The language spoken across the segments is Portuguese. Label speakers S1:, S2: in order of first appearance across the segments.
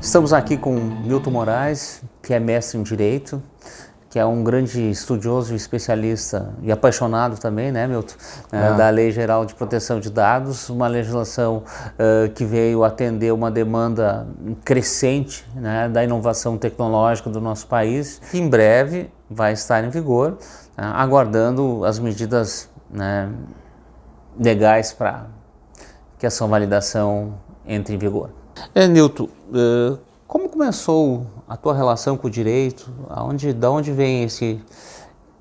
S1: Estamos aqui com Milton Moraes, que é mestre em Direito, que é um grande estudioso e especialista e apaixonado também, né, Milton, da Lei Geral de Proteção de Dados, uma legislação que veio atender uma demanda crescente, né, da inovação tecnológica do nosso país, que em breve vai estar em vigor, aguardando as medidas, né, legais para que a sua validação entre em vigor. Nilton, como começou a tua relação com o direito? Da onde vem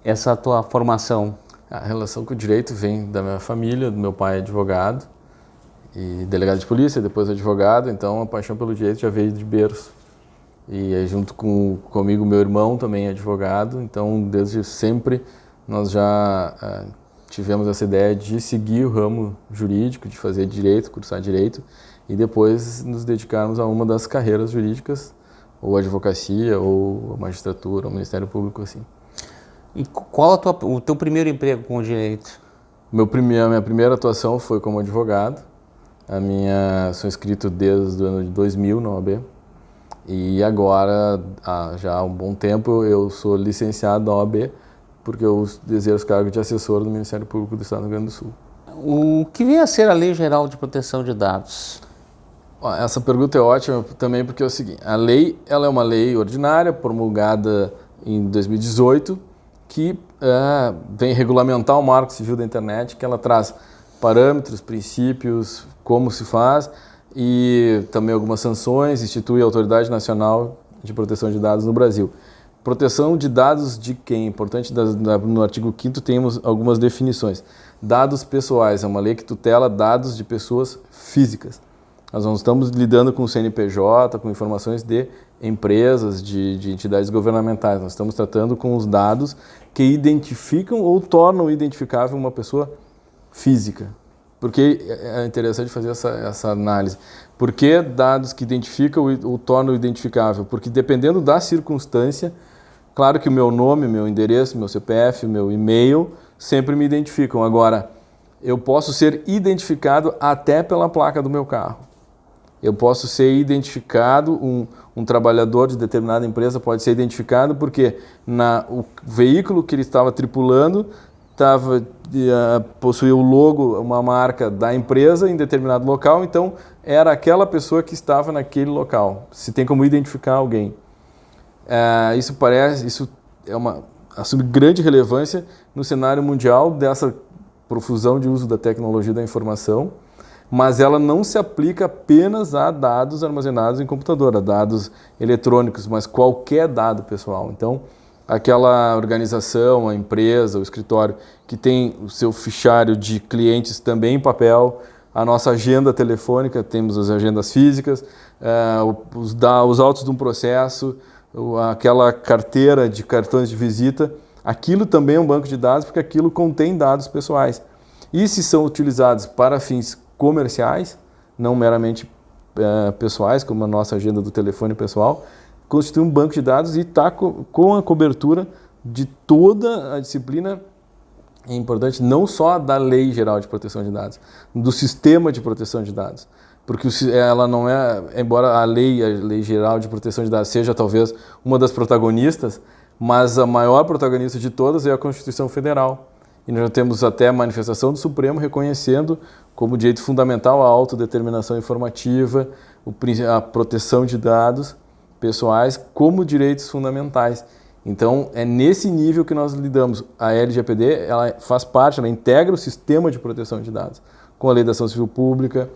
S1: essa tua formação?
S2: A relação com o direito vem da minha família, do meu pai é advogado e delegado de polícia, depois advogado, então a paixão pelo direito já veio de berço. E aí, junto comigo, meu irmão também é advogado, então desde sempre nós já tivemos essa ideia de seguir o ramo jurídico, de fazer direito, cursar direito, e depois nos dedicarmos a uma das carreiras jurídicas, ou a advocacia, ou a magistratura, ou o Ministério Público, assim.
S1: E qual o teu primeiro emprego com o direito?
S2: A minha primeira atuação foi como advogado. Sou inscrito desde o ano de 2000 na OAB. E agora, já há um bom tempo, eu sou licenciado da OAB, porque eu exerço cargo de assessor do Ministério Público do Estado do Rio Grande do Sul.
S1: O que vem a ser a Lei Geral de Proteção de Dados?
S2: Essa pergunta é ótima também porque é o seguinte, a lei ela é uma lei ordinária promulgada em 2018 que vem regulamentar o Marco Civil da Internet, que ela traz parâmetros, princípios, como se faz e também algumas sanções, institui a Autoridade Nacional de Proteção de Dados no Brasil. Proteção de dados de quem? Importante, no artigo 5º temos algumas definições. Dados pessoais, é uma lei que tutela dados de pessoas físicas. Nós não estamos lidando com o CNPJ, com informações de empresas, de entidades governamentais. Nós estamos tratando com os dados que identificam ou tornam identificável uma pessoa física. Por que é interessante fazer essa análise? Por que dados que identificam ou tornam identificável? Porque dependendo da circunstância, claro que o meu nome, meu endereço, meu CPF, meu e-mail sempre me identificam. Agora, eu posso ser identificado até pela placa do meu carro. Eu posso ser identificado, um trabalhador de determinada empresa pode ser identificado porque o veículo que ele estava tripulando possuía o logo, uma marca da empresa em determinado local, então era aquela pessoa que estava naquele local. Se tem como identificar alguém. Isso assume grande relevância no cenário mundial dessa profusão de uso da tecnologia da informação, mas ela não se aplica apenas a dados armazenados em computador, a dados eletrônicos, mas qualquer dado pessoal. Então, aquela organização, a empresa, o escritório que tem o seu fichário de clientes também em papel, a nossa agenda telefônica, temos as agendas físicas, os autos de um processo, aquela carteira de cartões de visita, aquilo também é um banco de dados porque aquilo contém dados pessoais. E se são utilizados para fins comerciais, não meramente pessoais, como a nossa agenda do telefone pessoal, constitui um banco de dados e está com a cobertura de toda a disciplina, é importante, não só da Lei Geral de Proteção de Dados, do Sistema de Proteção de Dados. Porque ela não embora a Lei Geral de Proteção de Dados seja talvez uma das protagonistas, mas a maior protagonista de todas é a Constituição Federal. E nós já temos até a manifestação do Supremo reconhecendo como direito fundamental a autodeterminação informativa, a proteção de dados pessoais como direitos fundamentais. Então, é nesse nível que nós lidamos. A LGPD, ela faz parte, ela integra o sistema de proteção de dados, com a Lei da Ação Civil Pública,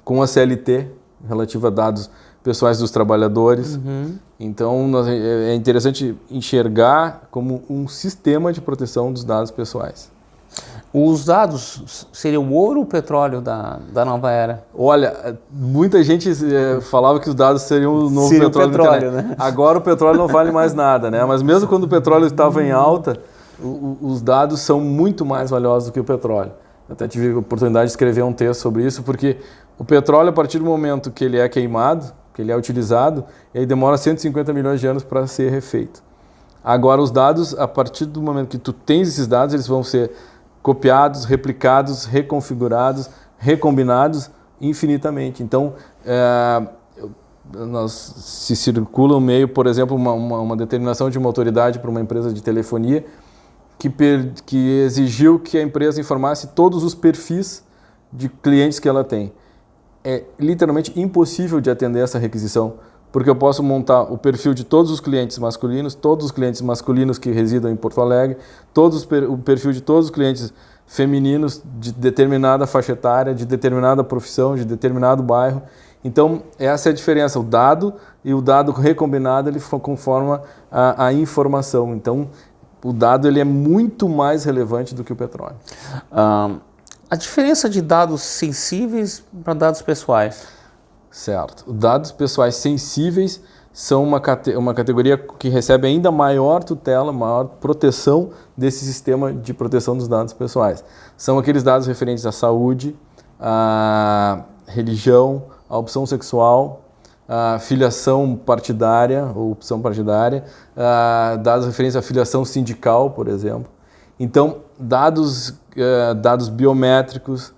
S2: com a CLT, relativa a dados pessoais dos trabalhadores. Uhum. Então, é interessante enxergar como um sistema de proteção dos dados pessoais.
S1: Os dados seriam o ouro ou o petróleo da nova era?
S2: Olha, muita gente falava que os dados seriam o novo petróleo, né? Agora o petróleo não vale mais nada, né? Mas mesmo quando o petróleo estava em alta, os dados são muito mais valiosos do que o petróleo. Eu até tive a oportunidade de escrever um texto sobre isso, porque o petróleo, a partir do momento que ele é queimado, que ele é utilizado, ele demora 150 milhões de anos para ser refeito. Agora, os dados, a partir do momento que tu tens esses dados, eles vão ser copiados, replicados, reconfigurados, recombinados infinitamente. Então, se circula um meio, por exemplo, uma determinação de uma autoridade para uma empresa de telefonia que exigiu que a empresa informasse todos os perfis de clientes que ela tem. É literalmente impossível de atender essa requisição, porque eu posso montar o perfil de todos os clientes masculinos que residam em Porto Alegre, o perfil de todos os clientes femininos de determinada faixa etária, de determinada profissão, de determinado bairro. Então, essa é a diferença. O dado e o dado recombinado, ele conforma a informação. Então, o dado ele é muito mais relevante do que o petróleo.
S1: A diferença de dados sensíveis para dados pessoais.
S2: Certo. Dados pessoais sensíveis são uma categoria que recebe ainda maior tutela, maior proteção desse sistema de proteção dos dados pessoais. São aqueles dados referentes à saúde, à religião, à opção sexual, à filiação partidária ou opção partidária, dados referentes à filiação sindical, por exemplo. Então, dados biométricos,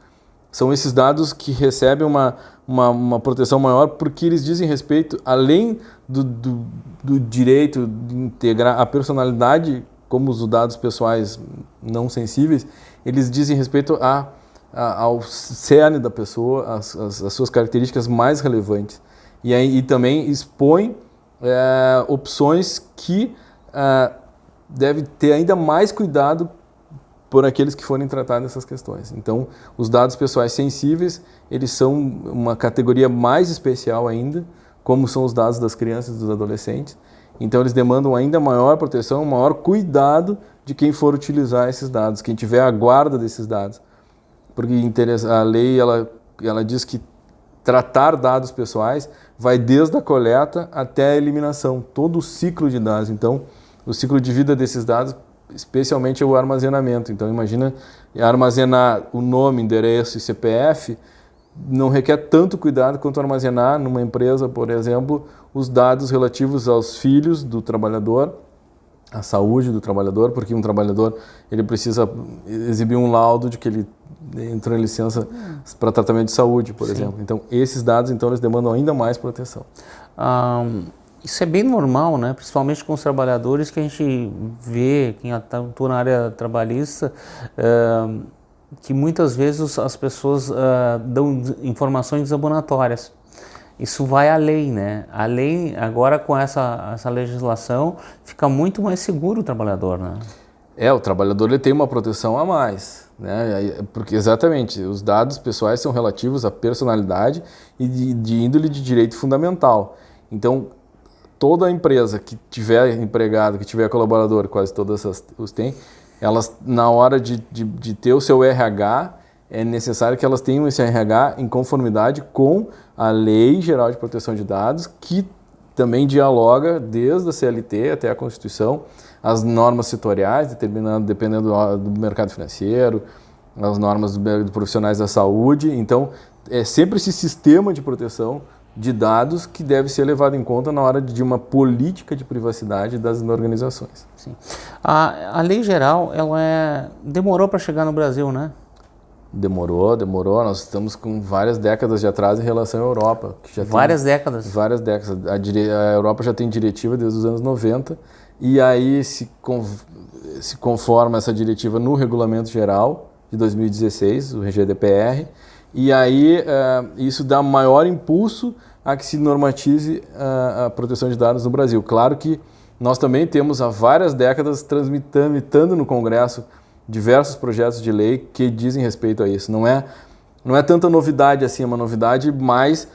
S2: são esses dados que recebem uma proteção maior porque eles dizem respeito, além do direito de integrar a personalidade, como os dados pessoais não sensíveis, eles dizem respeito ao cerne da pessoa, as suas características mais relevantes. E também expõe opções que devem ter ainda mais cuidado por aqueles que forem tratar dessas questões. Então, os dados pessoais sensíveis, eles são uma categoria mais especial ainda, como são os dados das crianças e dos adolescentes. Então, eles demandam ainda maior proteção, maior cuidado de quem for utilizar esses dados, quem tiver a guarda desses dados. Porque a lei ela diz que tratar dados pessoais vai desde a coleta até a eliminação, todo o ciclo de dados. Então, o ciclo de vida desses dados, especialmente o armazenamento. Então, imagina armazenar o nome, endereço e CPF, não requer tanto cuidado quanto armazenar numa empresa, por exemplo, os dados relativos aos filhos do trabalhador, à saúde do trabalhador, porque um trabalhador ele precisa exibir um laudo de que ele entrou em licença para tratamento de saúde, por exemplo. Então, esses dados, então, eles demandam ainda mais proteção.
S1: Isso é bem normal, né? Principalmente com os trabalhadores que a gente vê, quem atua na área trabalhista, que muitas vezes as pessoas dão informações desabonatórias. Isso vai além, né? Além, agora com essa legislação, fica muito mais seguro o trabalhador, né?
S2: O trabalhador ele tem uma proteção a mais, né? Porque exatamente, os dados pessoais são relativos à personalidade e de índole de direito fundamental. Então, toda empresa que tiver empregado, que tiver colaborador, quase todas os têm, elas, na hora de ter o seu RH, é necessário que elas tenham esse RH em conformidade com a Lei Geral de Proteção de Dados, que também dialoga desde a CLT até a Constituição, as normas setoriais, dependendo do mercado financeiro, as normas dos profissionais da saúde. Então, é sempre esse sistema de proteção de dados que deve ser levado em conta na hora de uma política de privacidade das organizações.
S1: Sim. A lei geral, demorou para chegar no Brasil, né?
S2: Demorou. Nós estamos com várias décadas de atraso em relação à Europa. Que já
S1: várias décadas?
S2: Várias décadas. A Europa já tem diretiva desde os anos 90 e aí se conforma essa diretiva no Regulamento Geral de 2016, o GDPR, e aí isso dá maior impulso a que se normatize a proteção de dados no Brasil. Claro que nós também temos há várias décadas tramitando no Congresso diversos projetos de lei que dizem respeito a isso. Não é tanta novidade assim, é uma novidade, mas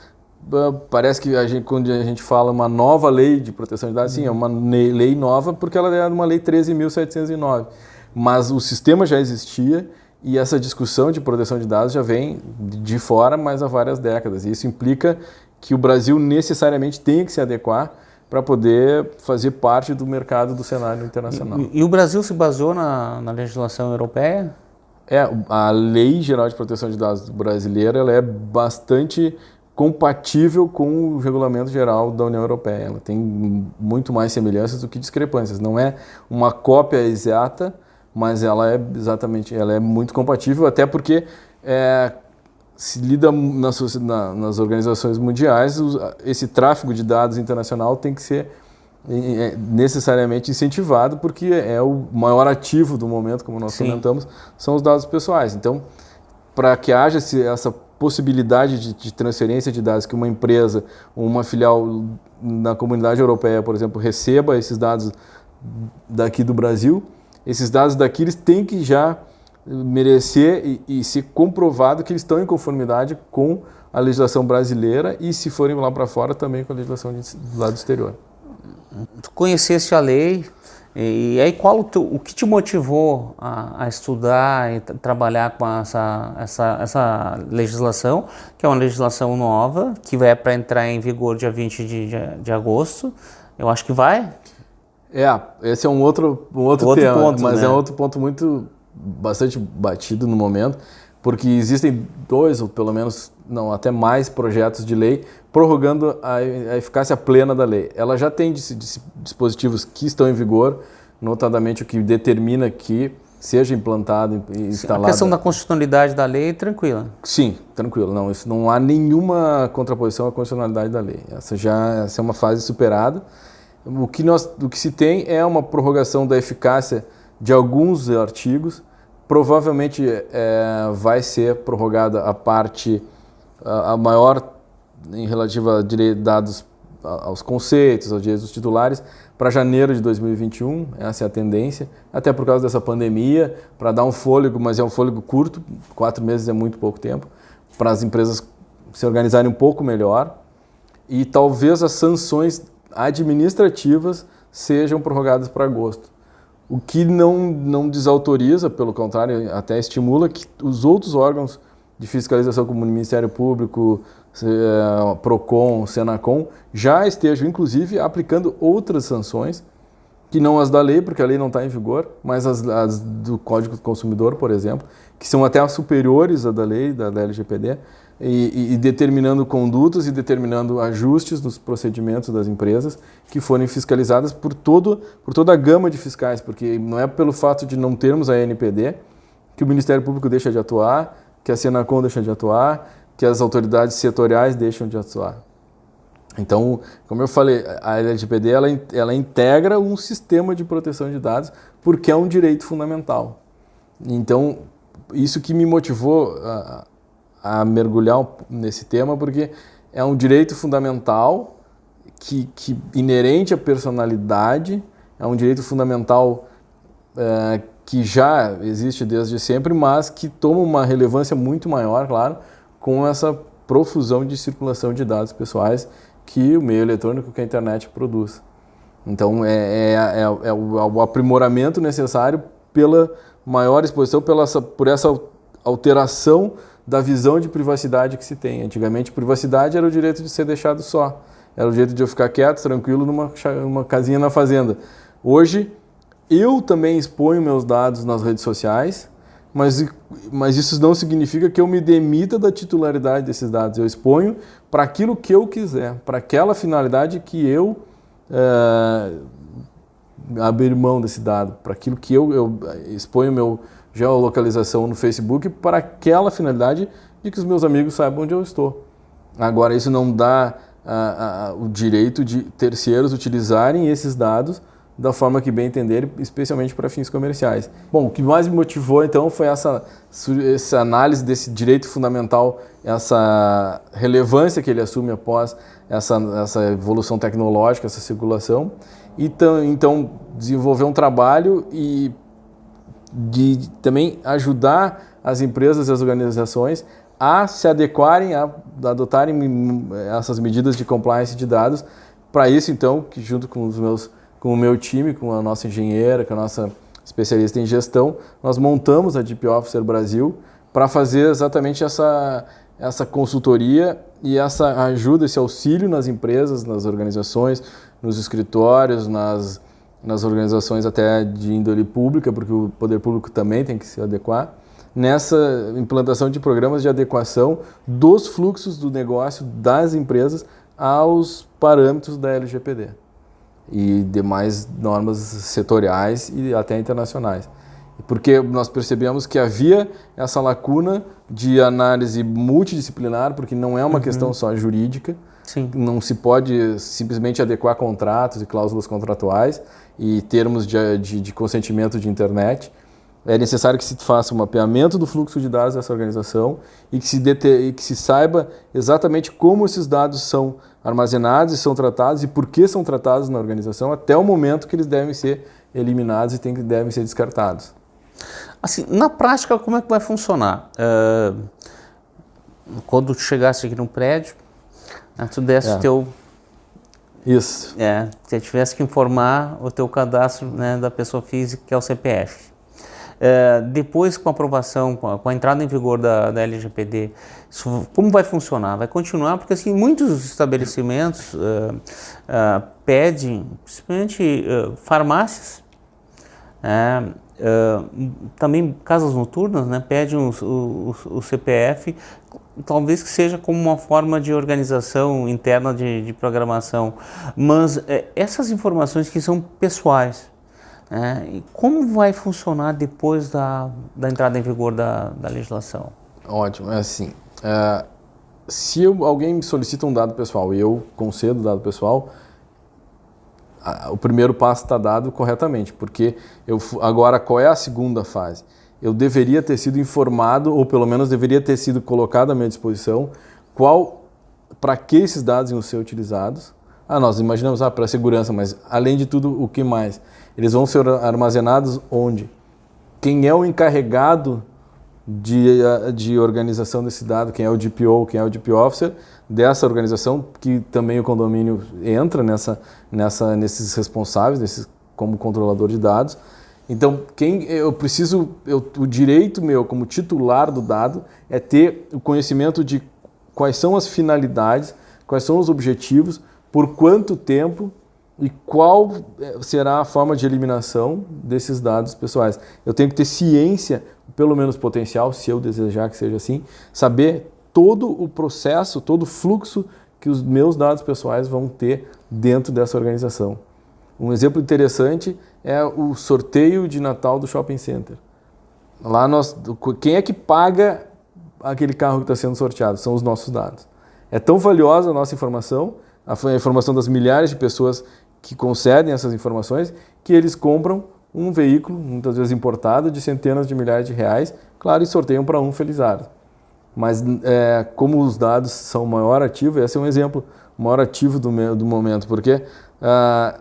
S2: parece que quando a gente fala uma nova lei de proteção de dados, sim, é uma lei nova porque ela é uma lei 13.709. Mas o sistema já existia e essa discussão de proteção de dados já vem de fora, mas há várias décadas. E isso implica que o Brasil necessariamente tem que se adequar para poder fazer parte do mercado do cenário internacional.
S1: E o Brasil se baseou na legislação europeia?
S2: A Lei Geral de Proteção de Dados brasileira ela é bastante compatível com o Regulamento Geral da União Europeia. Ela tem muito mais semelhanças do que discrepâncias. Não é uma cópia exata, mas ela é muito compatível, até porque se lida nas organizações mundiais, esse tráfego de dados internacional tem que ser necessariamente incentivado, porque é o maior ativo do momento, como nós comentamos, são os dados pessoais. Então, para que haja essa possibilidade de transferência de dados, que uma empresa ou uma filial na comunidade europeia, por exemplo, receba esses dados daqui do Brasil, esses dados daqui eles têm que já merecer e ser comprovado que eles estão em conformidade com a legislação brasileira e, se forem lá para fora, também com a legislação do lado exterior.
S1: Tu conheceste a lei, e aí o que te motivou a estudar e trabalhar com essa legislação, que é uma legislação nova, que vai para entrar em vigor dia 20 de agosto? Eu acho que vai.
S2: Esse é um outro tema, ponto, mas é outro ponto bastante batido no momento, porque existem 2 ou pelo menos até mais projetos de lei prorrogando a eficácia plena da lei. Ela já tem dispositivos que estão em vigor, notadamente o que determina que seja implantado e instalado.
S1: A questão da constitucionalidade da lei é tranquila?
S2: Sim, tranquilo. Não há nenhuma contraposição à constitucionalidade da lei. Essa é uma fase superada. O que se tem é uma prorrogação da eficácia de alguns artigos. Provavelmente vai ser prorrogada a maior em relativa a dados aos conceitos, aos direitos dos titulares, para janeiro de 2021, essa é a tendência, até por causa dessa pandemia, para dar um fôlego, mas é um fôlego curto, 4 meses é muito pouco tempo, para as empresas se organizarem um pouco melhor, e talvez as sanções administrativas sejam prorrogadas para agosto. O que não desautoriza, pelo contrário, até estimula que os outros órgãos de fiscalização, como o Ministério Público, PROCON, SENACOM, já estejam, inclusive, aplicando outras sanções, que não as da lei, porque a lei não está em vigor, mas as do Código do Consumidor, por exemplo, que são até superiores à da lei, da LGPD, e determinando condutas e determinando ajustes nos procedimentos das empresas que forem fiscalizadas por toda a gama de fiscais, porque não é pelo fato de não termos a ANPD que o Ministério Público deixa de atuar, que a Senacom deixa de atuar, que as autoridades setoriais deixam de atuar. Então, como eu falei, a LGPD ela integra um sistema de proteção de dados porque é um direito fundamental. Então, isso que me motivou a mergulhar nesse tema, porque é um direito fundamental que inerente à personalidade, é um direito fundamental que já existe desde sempre, mas que toma uma relevância muito maior, claro, com essa profusão de circulação de dados pessoais que o meio eletrônico, que a internet produz. Então, é o aprimoramento necessário pela maior exposição, por essa alteração da visão de privacidade que se tem. Antigamente, privacidade era o direito de ser deixado só. Era o direito de eu ficar quieto, tranquilo, numa casinha na fazenda. Hoje, eu também exponho meus dados nas redes sociais, mas isso não significa que eu me demita da titularidade desses dados. Eu exponho para aquilo que eu quiser, para aquela finalidade que eu abrir mão desse dado, para aquilo que eu exponho meu geolocalização no Facebook para aquela finalidade de que os meus amigos saibam onde eu estou. Agora, isso não dá o direito de terceiros utilizarem esses dados da forma que bem entenderem, especialmente para fins comerciais. Bom, o que mais me motivou, então, foi essa análise desse direito fundamental, essa relevância que ele assume após essa evolução tecnológica, essa circulação, e então desenvolver um trabalho e de também ajudar as empresas e as organizações a se adequarem, a adotarem essas medidas de compliance de dados. Para isso, então, que junto com o meu time, com a nossa engenheira, com a nossa especialista em gestão, nós montamos a DP Officer Brasil para fazer exatamente essa consultoria e essa ajuda, esse auxílio nas empresas, nas organizações, nos escritórios, nas organizações até de índole pública, porque o poder público também tem que se adequar, nessa implantação de programas de adequação dos fluxos do negócio das empresas aos parâmetros da LGPD e demais normas setoriais e até internacionais. porque nós percebemos que havia essa lacuna de análise multidisciplinar, porque não é uma questão só jurídica.
S1: Sim.
S2: Não se pode simplesmente adequar contratos e cláusulas contratuais e termos de consentimento de internet. É necessário que se faça um mapeamento do fluxo de dados dessa organização e que se saiba exatamente como esses dados são armazenados e são tratados e por que são tratados na organização até o momento que eles devem ser eliminados e devem ser descartados.
S1: Assim, na prática, como é que vai funcionar? Quando tu chegasse aqui no prédio, tu desse o teu...
S2: Isso.
S1: Se tivesse que informar o teu cadastro, né, da pessoa física, que é o CPF. Depois, com a aprovação, com a entrada em vigor da LGPD, como vai funcionar? Vai continuar, porque assim, muitos estabelecimentos pedem, principalmente farmácias, também casas noturnas, né, pedem o CPF, talvez que seja como uma forma de organização interna de programação, mas essas informações que são pessoais, como vai funcionar depois da entrada em vigor da legislação?
S2: Ótimo, é assim, se alguém me solicita um dado pessoal e eu concedo o dado pessoal, o primeiro passo está dado corretamente, porque agora qual é a segunda fase? Eu deveria ter sido informado, ou pelo menos deveria ter sido colocado à minha disposição, para que esses dados iam ser utilizados. Nós imaginamos para segurança, mas além de tudo, o que mais? Eles vão ser armazenados onde? Quem é o encarregado de organização desse dado? Quem é o DPO, quem é o DP Officer dessa organização, que também o condomínio entra nesses responsáveis, como controlador de dados. Então, o direito meu como titular do dado é ter o conhecimento de quais são as finalidades, quais são os objetivos, por quanto tempo e qual será a forma de eliminação desses dados pessoais. Eu tenho que ter ciência, pelo menos potencial, se eu desejar que seja assim, saber todo o processo, todo o fluxo que os meus dados pessoais vão ter dentro dessa organização. Um exemplo interessante é o sorteio de Natal do Shopping Center. Lá quem é que paga aquele carro que está sendo sorteado? São os nossos dados. É tão valiosa a nossa informação, a informação das milhares de pessoas que concedem essas informações, que eles compram um veículo, muitas vezes importado, de centenas de milhares de reais, claro, e sorteiam para um felizardo. Mas como os dados são o maior ativo, esse é um exemplo, o maior ativo do momento, porque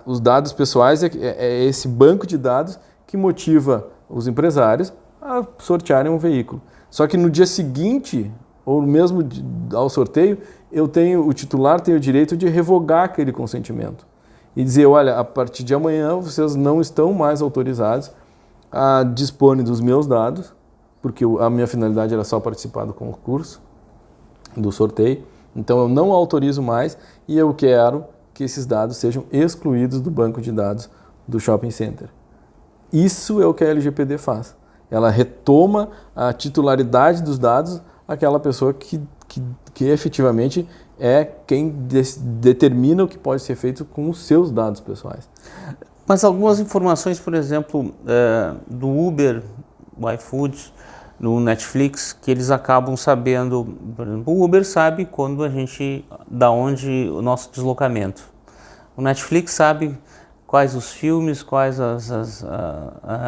S2: os dados pessoais é esse banco de dados que motiva os empresários a sortearem um veículo. Só que no dia seguinte, ou mesmo ao sorteio, o titular tem o direito de revogar aquele consentimento e dizer, olha, a partir de amanhã vocês não estão mais autorizados a dispor dos meus dados, porque a minha finalidade era só participar do concurso, do sorteio, então eu não autorizo mais e eu quero que esses dados sejam excluídos do banco de dados do shopping center. Isso é o que a LGPD faz. Ela retoma a titularidade dos dados àquela pessoa que efetivamente é quem determina o que pode ser feito com os seus dados pessoais.
S1: Mas algumas informações, por exemplo, do Uber, do iFood, no Netflix, que eles acabam sabendo, por exemplo, o Uber sabe da onde o nosso deslocamento. O Netflix sabe quais os filmes,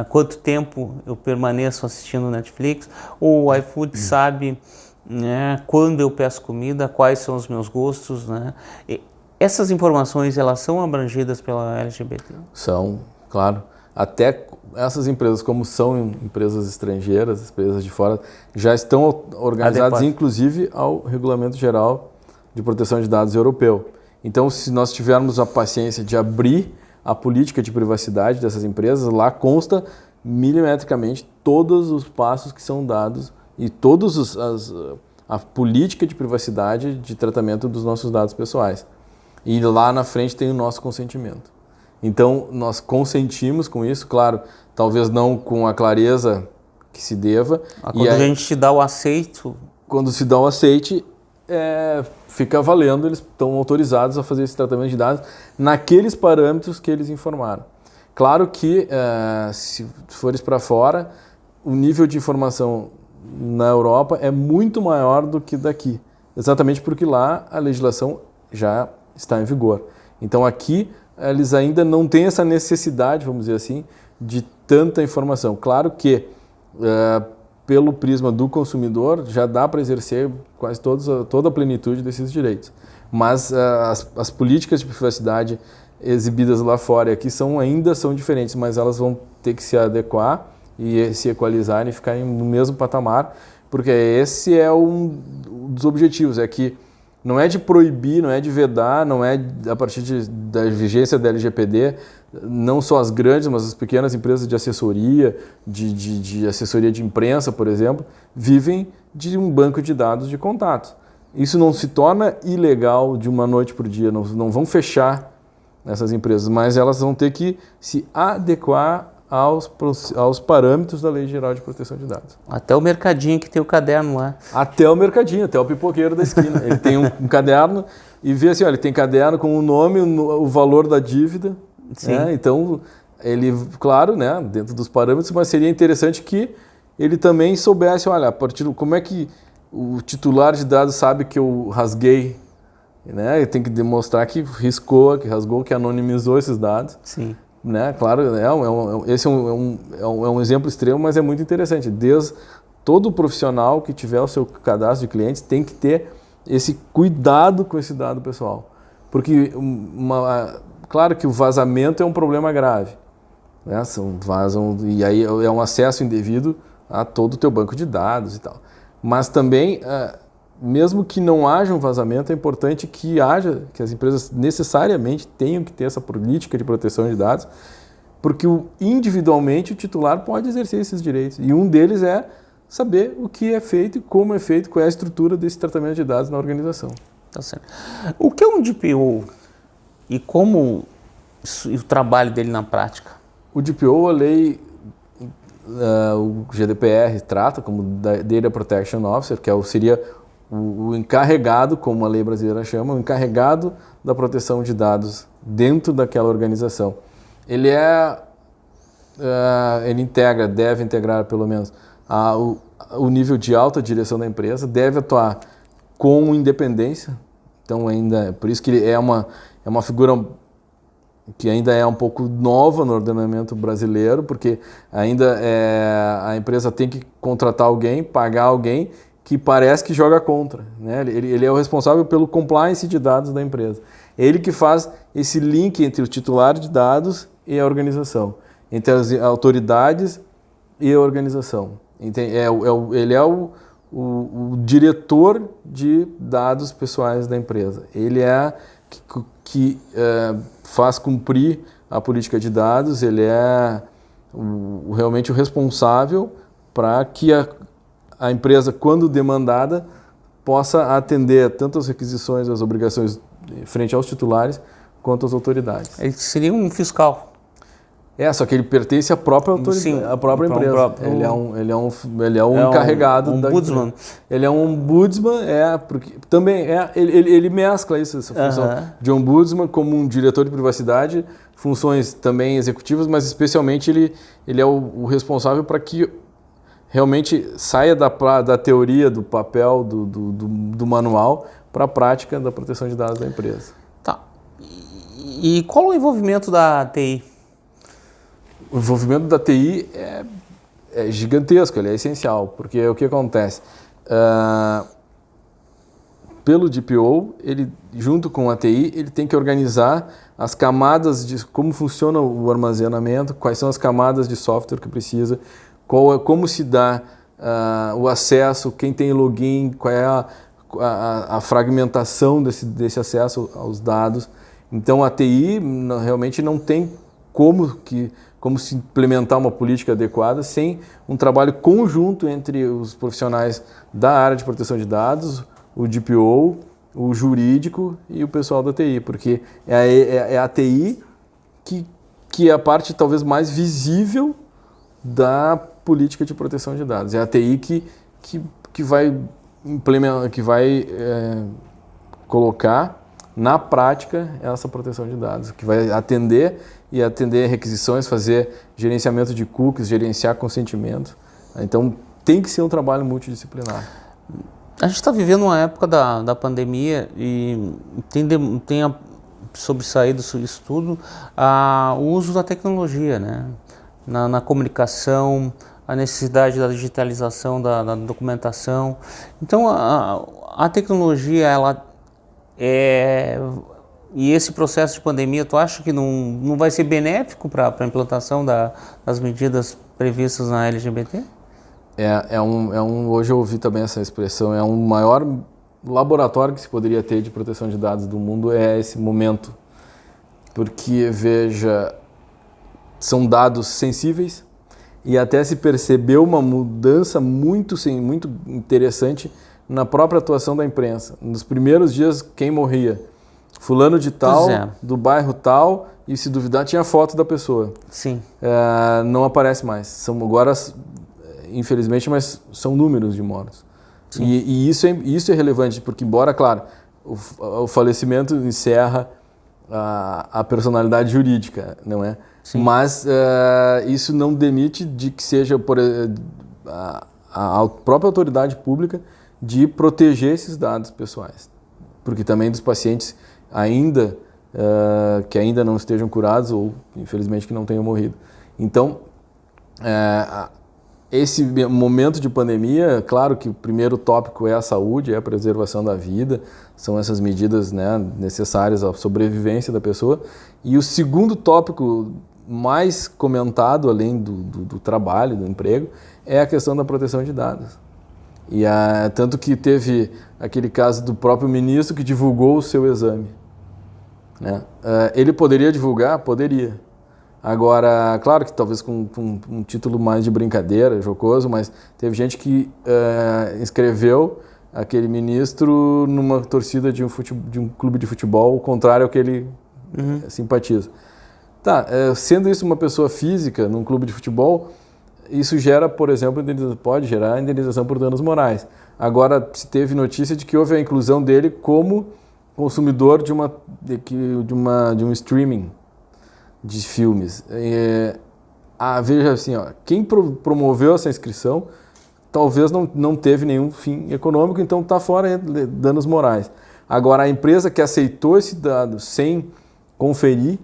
S1: quanto tempo eu permaneço assistindo o Netflix, ou o iFood sabe, né, quando eu peço comida, quais são os meus gostos, né? E essas informações, elas são abrangidas pela LGBT?
S2: São, claro. Até essas empresas, como são empresas estrangeiras, empresas de fora, já estão organizadas, inclusive, ao Regulamento Geral de Proteção de Dados Europeu. Então, se nós tivermos a paciência de abrir a política de privacidade dessas empresas, lá consta milimetricamente todos os passos que são dados e a política de privacidade de tratamento dos nossos dados pessoais. E lá na frente tem o nosso consentimento. Então, nós consentimos com isso, claro, talvez não com a clareza que se deva.
S1: Quando a gente te dá o aceito...
S2: Quando se dá o aceite, fica valendo, eles estão autorizados a fazer esse tratamento de dados naqueles parâmetros que eles informaram. Claro que, se fores para fora, o nível de informação na Europa é muito maior do que daqui, exatamente porque lá a legislação já está em vigor. Então aqui eles ainda não têm essa necessidade, vamos dizer assim, de tanta informação. Claro que pelo prisma do consumidor já dá para exercer quase toda a plenitude desses direitos. Mas as políticas de privacidade exibidas lá fora e aqui ainda são diferentes, mas elas vão ter que se adequar e se equalizar e ficarem no mesmo patamar, porque esse é um dos objetivos, é que não é de proibir, não é de vedar, não é a partir da vigência da LGPD, não só as grandes, mas as pequenas empresas de assessoria, de assessoria de imprensa, por exemplo, vivem de um banco de dados de contatos. Isso não se torna ilegal de uma noite por dia, não vão fechar essas empresas, mas elas vão ter que se adequar aos parâmetros da Lei Geral de Proteção de Dados.
S1: Até o mercadinho que tem o caderno lá.
S2: Até o mercadinho, até o pipoqueiro da esquina. Ele tem um caderno e vê assim, olha, ele tem caderno com o nome, o valor da dívida. Né? Então, ele, claro, né, dentro dos parâmetros, mas seria interessante que ele também soubesse, olha, a partir como é que o titular de dados sabe que eu rasguei, né? Ele tem que demonstrar que riscou, que rasgou, que anonimizou esses dados.
S1: Sim.
S2: Né? Claro, esse é um exemplo extremo, mas é muito interessante. Todo profissional que tiver o seu cadastro de clientes tem que ter esse cuidado com esse dado pessoal. Porque, claro que o vazamento é um problema grave. Né? Vazam, e aí é um acesso indevido a todo o teu banco de dados e tal. Mas também, mesmo que não haja um vazamento, é importante que as empresas necessariamente tenham que ter essa política de proteção de dados, porque individualmente o titular pode exercer esses direitos. E um deles é saber o que é feito e como é feito, qual é a estrutura desse tratamento de dados na organização.
S1: Tá certo. O que é um DPO e como o trabalho dele na prática?
S2: O DPO, a lei, o GDPR trata como Data Protection Officer, que seria o encarregado, como a lei brasileira chama, o encarregado da proteção de dados dentro daquela organização. Ele deve integrar pelo menos o nível de alta direção da empresa, deve atuar com independência, então por isso que ele é uma figura que ainda é um pouco nova no ordenamento brasileiro, porque ainda a empresa tem que contratar alguém, pagar alguém que parece que joga contra. Né? Ele é o responsável pelo compliance de dados da empresa. É ele que faz esse link entre o titular de dados e a organização, entre as autoridades e a organização. Ele é o diretor de dados pessoais da empresa. Ele é que faz cumprir a política de dados, ele é realmente o responsável para que a empresa, quando demandada, possa atender tanto às requisições, às obrigações frente aos titulares, quanto às autoridades.
S1: Ele seria um fiscal.
S2: Só que ele pertence à própria autoridade,
S1: Sim,
S2: à própria empresa. Ele é um encarregado.
S1: Ombudsman.
S2: Ele é um ombudsman, porque também ele mescla essa função de ombudsman como um diretor de privacidade, funções também executivas, mas especialmente ele é o responsável para que realmente saia da teoria, do papel, do manual, para a prática da proteção de dados da empresa.
S1: Tá. E qual o envolvimento da TI?
S2: O envolvimento da TI é gigantesco, ele é essencial, porque o que acontece? Pelo DPO, ele, junto com a TI, ele tem que organizar as camadas de como funciona o armazenamento, quais são as camadas de software que precisa, como se dá o acesso, quem tem login, qual é a fragmentação desse acesso aos dados. Então a TI realmente não tem como se implementar uma política adequada sem um trabalho conjunto entre os profissionais da área de proteção de dados, o DPO, o jurídico e o pessoal da TI, porque é a TI que é a parte talvez mais visível da política de proteção de dados. É a TI que vai implementar, que vai colocar na prática, essa proteção de dados, que vai atender requisições, fazer gerenciamento de cookies, gerenciar consentimento. Então, tem que ser um trabalho multidisciplinar.
S1: A gente está vivendo uma época da pandemia e tem sobressaído isso tudo o uso da tecnologia, né? Na comunicação, a necessidade da digitalização da documentação. Então, a tecnologia, e esse processo de pandemia, tu acha que não vai ser benéfico para a implantação das medidas previstas na LGBT?
S2: Hoje eu ouvi também essa expressão, é um maior laboratório que se poderia ter de proteção de dados do mundo, é esse momento. Porque, veja, são dados sensíveis e até se percebeu uma mudança muito interessante na própria atuação da imprensa. Nos primeiros dias, quem morria? Fulano de tal, do bairro tal, e se duvidar tinha foto da pessoa.
S1: Sim.
S2: Não aparece mais. São agora, infelizmente, mas são números de mortos. E isso é relevante, porque embora, claro, o falecimento encerra a personalidade jurídica, não é? Sim. Mas isso não demite de que seja a própria autoridade pública de proteger esses dados pessoais. Porque também dos pacientes que ainda não estejam curados ou, infelizmente, que não tenham morrido. Então, esse momento de pandemia, claro que o primeiro tópico é a saúde, é a preservação da vida, são essas medidas, né, necessárias à sobrevivência da pessoa. E o segundo tópico mais comentado, além do trabalho, do emprego, é a questão da proteção de dados. E tanto que teve aquele caso do próprio ministro que divulgou o seu exame, né? Ele poderia divulgar? Poderia. Agora, claro que talvez com um título mais de brincadeira, jocoso, mas teve gente que inscreveu aquele ministro numa torcida de um clube de futebol, o contrário ao que ele simpatiza. Tá, sendo isso uma pessoa física num clube de futebol, isso gera, por exemplo, pode gerar indenização por danos morais. Agora, se teve notícia de que houve a inclusão dele como consumidor de um streaming de filmes. Veja assim, quem promoveu essa inscrição talvez não teve nenhum fim econômico, então está fora de danos morais. Agora, a empresa que aceitou esse dado sem conferir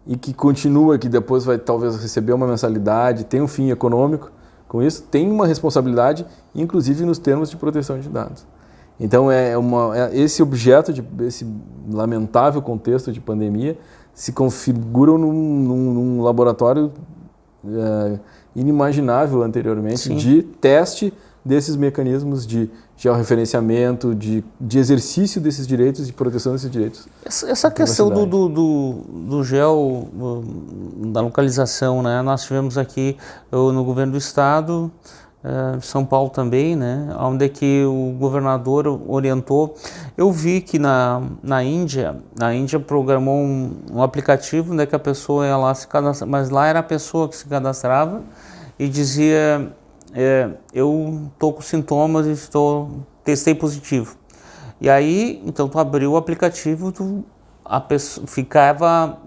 S2: e que continua, que depois vai talvez receber uma mensalidade, tem um fim econômico com isso, tem uma responsabilidade, inclusive nos termos de proteção de dados. Então, esse objeto, esse lamentável contexto de pandemia, se configuram num laboratório inimaginável anteriormente. Sim. De teste desses mecanismos de georreferenciamento, de exercício desses direitos, de proteção desses direitos.
S1: Essa questão do geo, da localização, né? Nós tivemos aqui no governo do estado, São Paulo também, né? Onde que o governador orientou. Eu vi que na Índia programou um aplicativo onde que a pessoa ia lá se cadastrar, mas lá era a pessoa que se cadastrava e dizia, eu estou com sintomas e testei positivo. E aí, então tu abriu o aplicativo, a pessoa ficava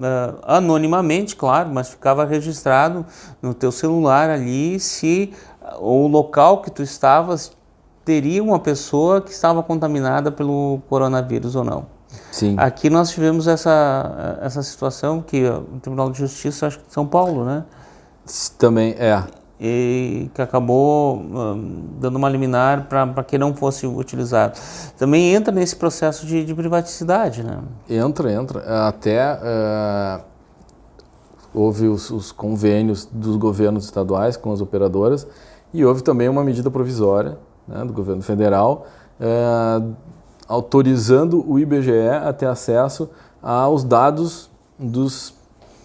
S1: anonimamente, claro, mas ficava registrado no teu celular ali se o local que tu estavas teria uma pessoa que estava contaminada pelo coronavírus ou não.
S2: Sim.
S1: Aqui nós tivemos essa situação que o Tribunal de Justiça, acho que de São Paulo, né?
S2: Também
S1: E que acabou dando uma liminar para que não fosse utilizado. Também entra nesse processo de privaticidade, né?
S2: Entra. Até houve os convênios dos governos estaduais com as operadoras e houve também uma medida provisória, né, do governo federal autorizando o IBGE a ter acesso aos dados dos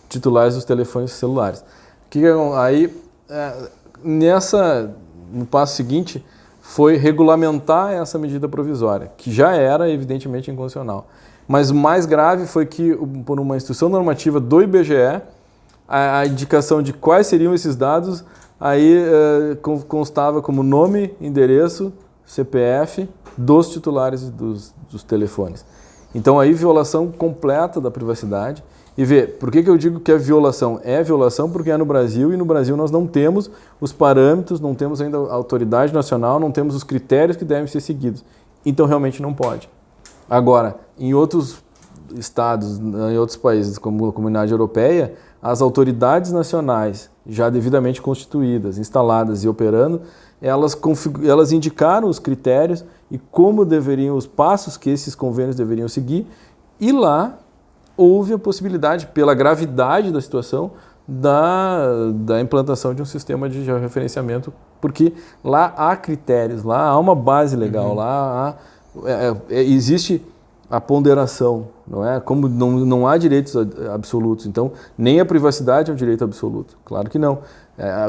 S2: titulares dos telefones celulares. Aí, no passo seguinte, foi regulamentar essa medida provisória, que já era evidentemente inconstitucional. Mas o mais grave foi que, por uma instrução normativa do IBGE, a indicação de quais seriam esses dados, aí constava como nome, endereço, CPF dos titulares dos telefones. Então aí violação completa da privacidade. E vê, por que eu digo que é violação? É violação porque é no Brasil, e no Brasil nós não temos os parâmetros, não temos ainda a autoridade nacional, não temos os critérios que devem ser seguidos. Então realmente não pode. Agora, em outros estados, em outros países, como a Comunidade Europeia, as autoridades nacionais já devidamente constituídas, instaladas e operando, elas indicaram os critérios e como deveriam, os passos que esses convênios deveriam seguir, e lá houve a possibilidade, pela gravidade da situação, da implantação de um sistema de georreferenciamento, porque lá há critérios, lá há uma base legal, lá existe a ponderação, não é? Como não há direitos absolutos, então nem a privacidade é um direito absoluto, claro que não.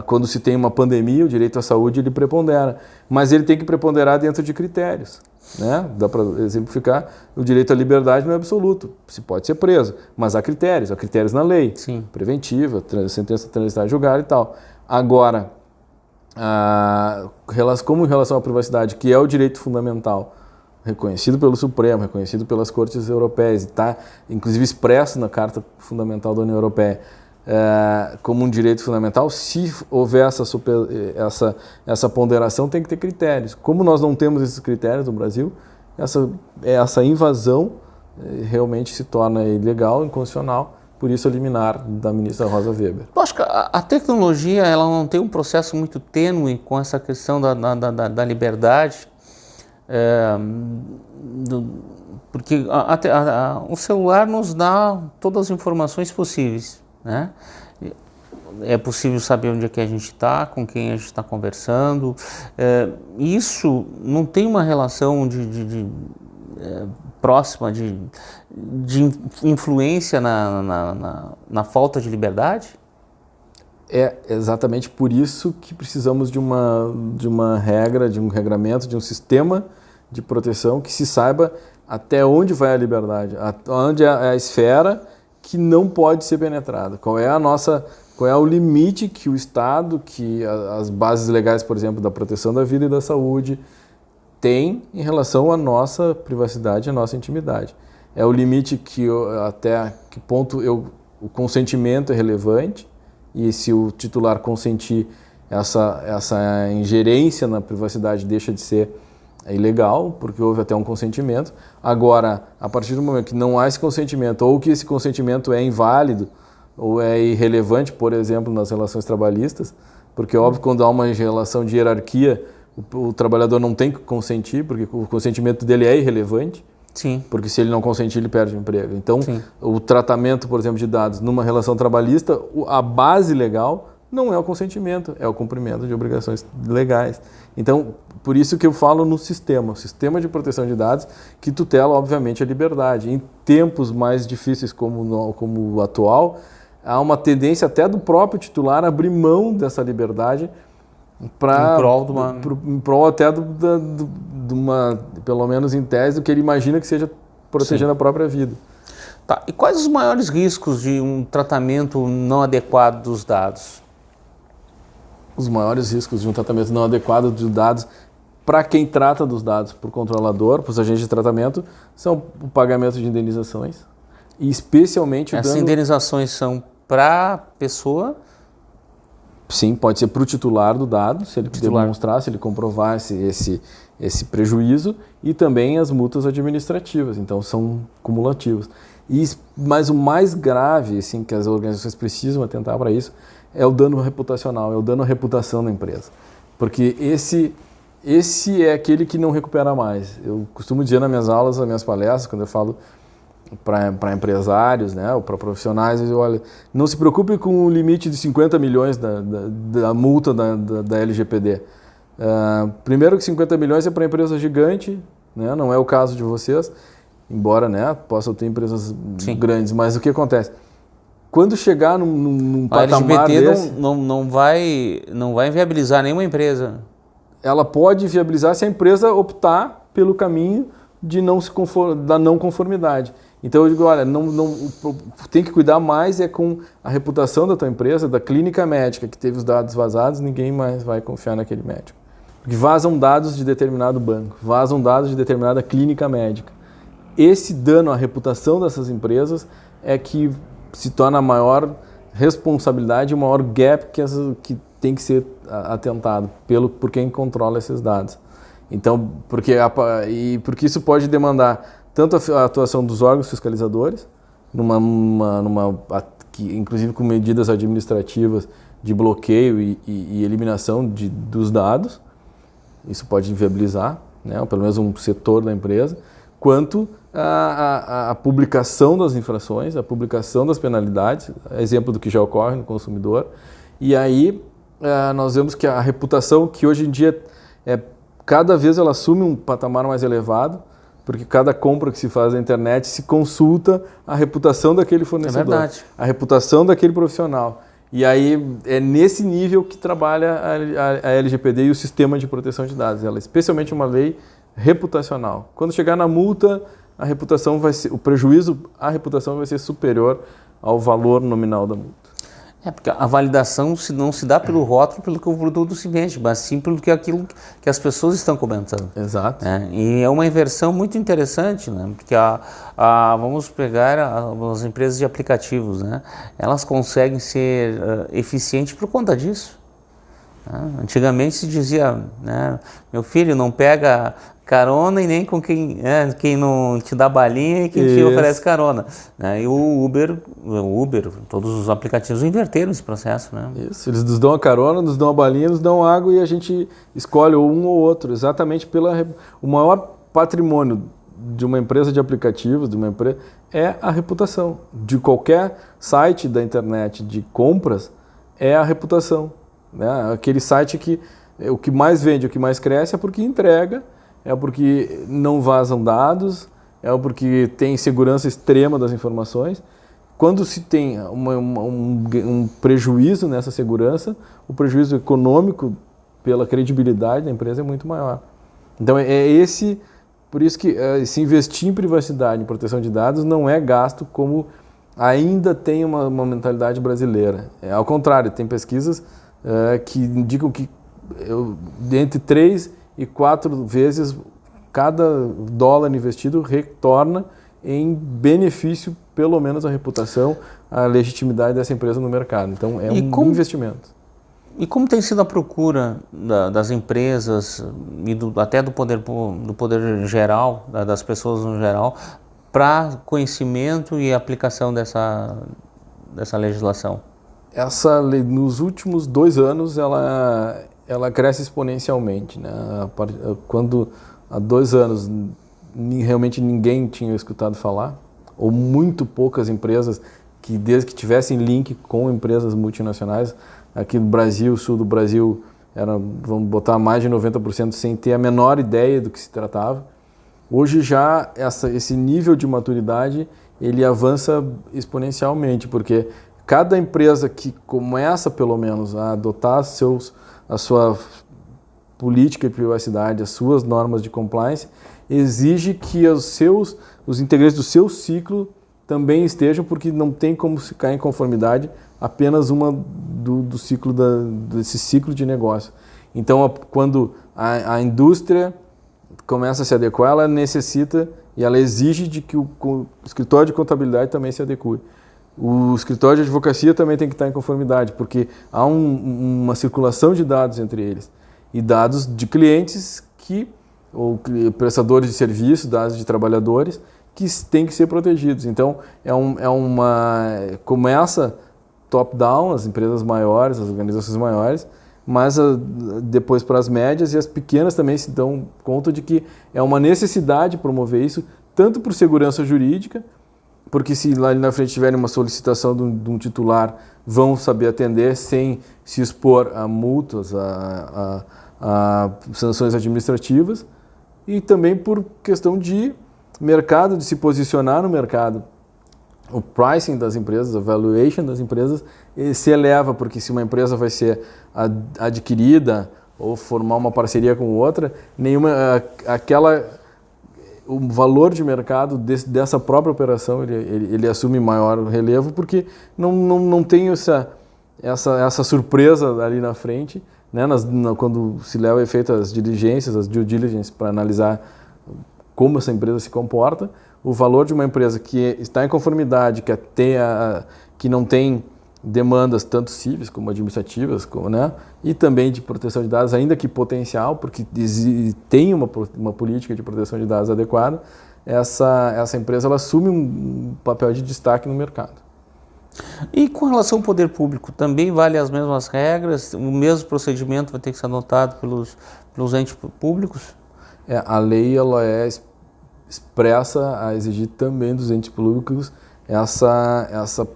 S2: Quando se tem uma pandemia, o direito à saúde ele prepondera, mas ele tem que preponderar dentro de critérios. Né? Dá para exemplificar, o direito à liberdade não é absoluto, se pode ser preso, mas há critérios na lei,
S1: sim,
S2: preventiva, sentença transitada em julgado e tal. Agora, como em relação à privacidade, que é o direito fundamental, reconhecido pelo Supremo, reconhecido pelas Cortes Europeias, e está inclusive expresso na Carta Fundamental da União Europeia, como um direito fundamental, se houver essa ponderação, tem que ter critérios. Como nós não temos esses critérios no Brasil, essa invasão realmente se torna ilegal, inconstitucional, por isso a liminar da ministra Rosa Weber.
S1: Eu acho que a tecnologia ela não tem um processo muito tênue com essa questão da liberdade, porque o celular nos dá todas as informações possíveis. Né? É possível saber onde é que a gente está, com quem a gente está conversando. Isso não tem uma relação próxima de influência na falta de liberdade?
S2: É exatamente por isso que precisamos de uma regra, de um regramento, de um sistema de proteção que se saiba até onde vai a liberdade, onde é a esfera que não pode ser penetrada. Qual é o limite que o Estado, que as bases legais, por exemplo, da proteção da vida e da saúde, tem em relação à nossa privacidade, à nossa intimidade. É o limite que até que ponto o consentimento é relevante, e se o titular consentir, essa ingerência na privacidade deixa de ser ilegal, porque houve até um consentimento. Agora, a partir do momento que não há esse consentimento, ou que esse consentimento é inválido, ou é irrelevante, por exemplo, nas relações trabalhistas, porque, óbvio, quando há uma relação de hierarquia, o trabalhador não tem que consentir, porque o consentimento dele é irrelevante.
S1: Sim.
S2: Porque se ele não consentir, ele perde o emprego. Então, sim, o tratamento, por exemplo, de dados numa relação trabalhista, a base legal não é o consentimento, é o cumprimento de obrigações legais. Então, por isso que eu falo no sistema, o sistema de proteção de dados, que tutela, obviamente, a liberdade. Em tempos mais difíceis como o atual, há uma tendência até do próprio titular abrir mão dessa liberdade em prol até de uma, pelo menos em tese, do que ele imagina que seja protegendo, sim, a própria vida.
S1: Tá. E quais os maiores riscos de um tratamento não adequado dos dados?
S2: Os maiores riscos de um tratamento não adequado dos dados para quem trata dos dados, por controlador, para os agentes de tratamento, são o pagamento de indenizações e especialmente
S1: Essas indenizações são para a pessoa?
S2: Sim, pode ser para o titular do dado, se ele demonstrar, se ele comprovar esse prejuízo, e também as multas administrativas, então são cumulativas. Mas o mais grave, assim, que as organizações precisam atentar para isso, é o dano reputacional, é o dano à reputação da empresa. Porque esse é aquele que não recupera mais. Eu costumo dizer nas minhas aulas, nas minhas palestras, quando eu falo para empresários, né, ou para profissionais, eu digo, olha, não se preocupe com o limite de 50 milhões da multa da LGPD. Primeiro que 50 milhões é para empresa gigante, né, não é o caso de vocês, embora, né, possam ter empresas, sim, grandes, mas o que acontece? Quando chegar num patamar desse... A LGBT
S1: não vai viabilizar nenhuma empresa.
S2: Ela pode viabilizar se a empresa optar pelo caminho da não conformidade. Então eu digo, olha, tem que cuidar mais com a reputação da tua empresa, da clínica médica que teve os dados vazados, ninguém mais vai confiar naquele médico. Porque vazam dados de determinado banco, vazam dados de determinada clínica médica. esse dano à reputação dessas empresas é que se torna a maior responsabilidade, o maior gap que tem que ser atentado por quem controla esses dados. Então, porque isso pode demandar tanto a atuação dos órgãos fiscalizadores, inclusive com medidas administrativas de bloqueio e eliminação dos dados, isso pode inviabilizar, né, ou pelo menos um setor da empresa, quanto a publicação das infrações, a publicação das penalidades, exemplo do que já ocorre no consumidor. E aí nós vemos que a reputação, que hoje em dia cada vez ela assume um patamar mais elevado, porque cada compra que se faz na internet se consulta a reputação daquele fornecedor, a reputação daquele profissional. E aí é nesse nível que trabalha a LGPD e o sistema de proteção de dados. Ela é especialmente uma lei reputacional. Quando chegar na multa, a reputação o prejuízo à reputação vai ser superior ao valor nominal da multa.
S1: Porque a validação não se dá pelo rótulo, pelo que o produto se vende, mas sim pelo que aquilo que as pessoas estão comentando.
S2: Exato.
S1: E é uma inversão muito interessante, né? Porque vamos pegar as empresas de aplicativos, né? Elas conseguem ser eficientes por conta disso. Antigamente se dizia, né, meu filho, não pega carona e nem com quem não te dá balinha e quem te oferece carona. E o Uber, todos os aplicativos inverteram esse processo. Né?
S2: Isso, eles nos dão a carona, nos dão a balinha, nos dão água e a gente escolhe um ou outro, exatamente o maior patrimônio de uma empresa de aplicativos, é a reputação. De qualquer site da internet de compras, é a reputação. Né? Aquele site que o que mais vende, o que mais cresce é porque entrega, é porque não vazam dados, é porque tem segurança extrema das informações. Quando se tem um prejuízo nessa segurança, o prejuízo econômico pela credibilidade da empresa é muito maior. Então por isso que se investir em privacidade, em proteção de dados, não é gasto como ainda tem uma mentalidade brasileira. Ao contrário, tem pesquisas que indicam que entre 3 e 4 vezes cada dólar investido retorna em benefício, pelo menos, à reputação, à legitimidade dessa empresa no mercado. Então, é um investimento.
S1: E como tem sido a procura das empresas e até do poder geral, das pessoas no geral, para conhecimento e aplicação dessa legislação?
S2: Essa lei, nos últimos 2 anos, ela cresce exponencialmente. Né? Quando há 2 anos realmente ninguém tinha escutado falar, ou muito poucas empresas que desde que tivessem link com empresas multinacionais, aqui no Brasil, sul do Brasil, vamos botar mais de 90% sem ter a menor ideia do que se tratava. Hoje já esse nível de maturidade ele avança exponencialmente, porque cada empresa que começa, pelo menos, a adotar a sua política de privacidade, as suas normas de compliance, exige que os integrantes do seu ciclo também estejam, porque não tem como ficar em conformidade apenas desse ciclo de negócio. Então, quando a indústria começa a se adequar, ela necessita e ela exige de que o escritório de contabilidade também se adeque. O escritório de advocacia também tem que estar em conformidade, porque há uma circulação de dados entre eles. E dados de clientes ou prestadores de serviços, dados de trabalhadores, que têm que ser protegidos. Então, começa top-down, as empresas maiores, as organizações maiores, mas depois para as médias e as pequenas também se dão conta de que é uma necessidade promover isso, tanto por segurança jurídica, porque se lá na frente tiverem uma solicitação de um titular, vão saber atender sem se expor a multas, a sanções administrativas, e também por questão de mercado, de se posicionar no mercado. O pricing das empresas, a valuation das empresas se eleva, porque se uma empresa vai ser adquirida ou formar uma parceria com outra, o valor de mercado dessa própria operação ele assume maior relevo, porque não tem essa surpresa ali na frente, né? Quando se leva a efeito as diligências, as due diligence, para analisar como essa empresa se comporta, o valor de uma empresa que está em conformidade, que não tem demandas tanto cíveis como administrativas, né? E também de proteção de dados, ainda que potencial, porque tem uma política de proteção de dados adequada, essa empresa ela assume um papel de destaque no mercado.
S1: E com relação ao poder público, também vale as mesmas regras? O mesmo procedimento vai ter que ser adotado pelos entes públicos?
S2: A lei ela é expressa a exigir também dos entes públicos essa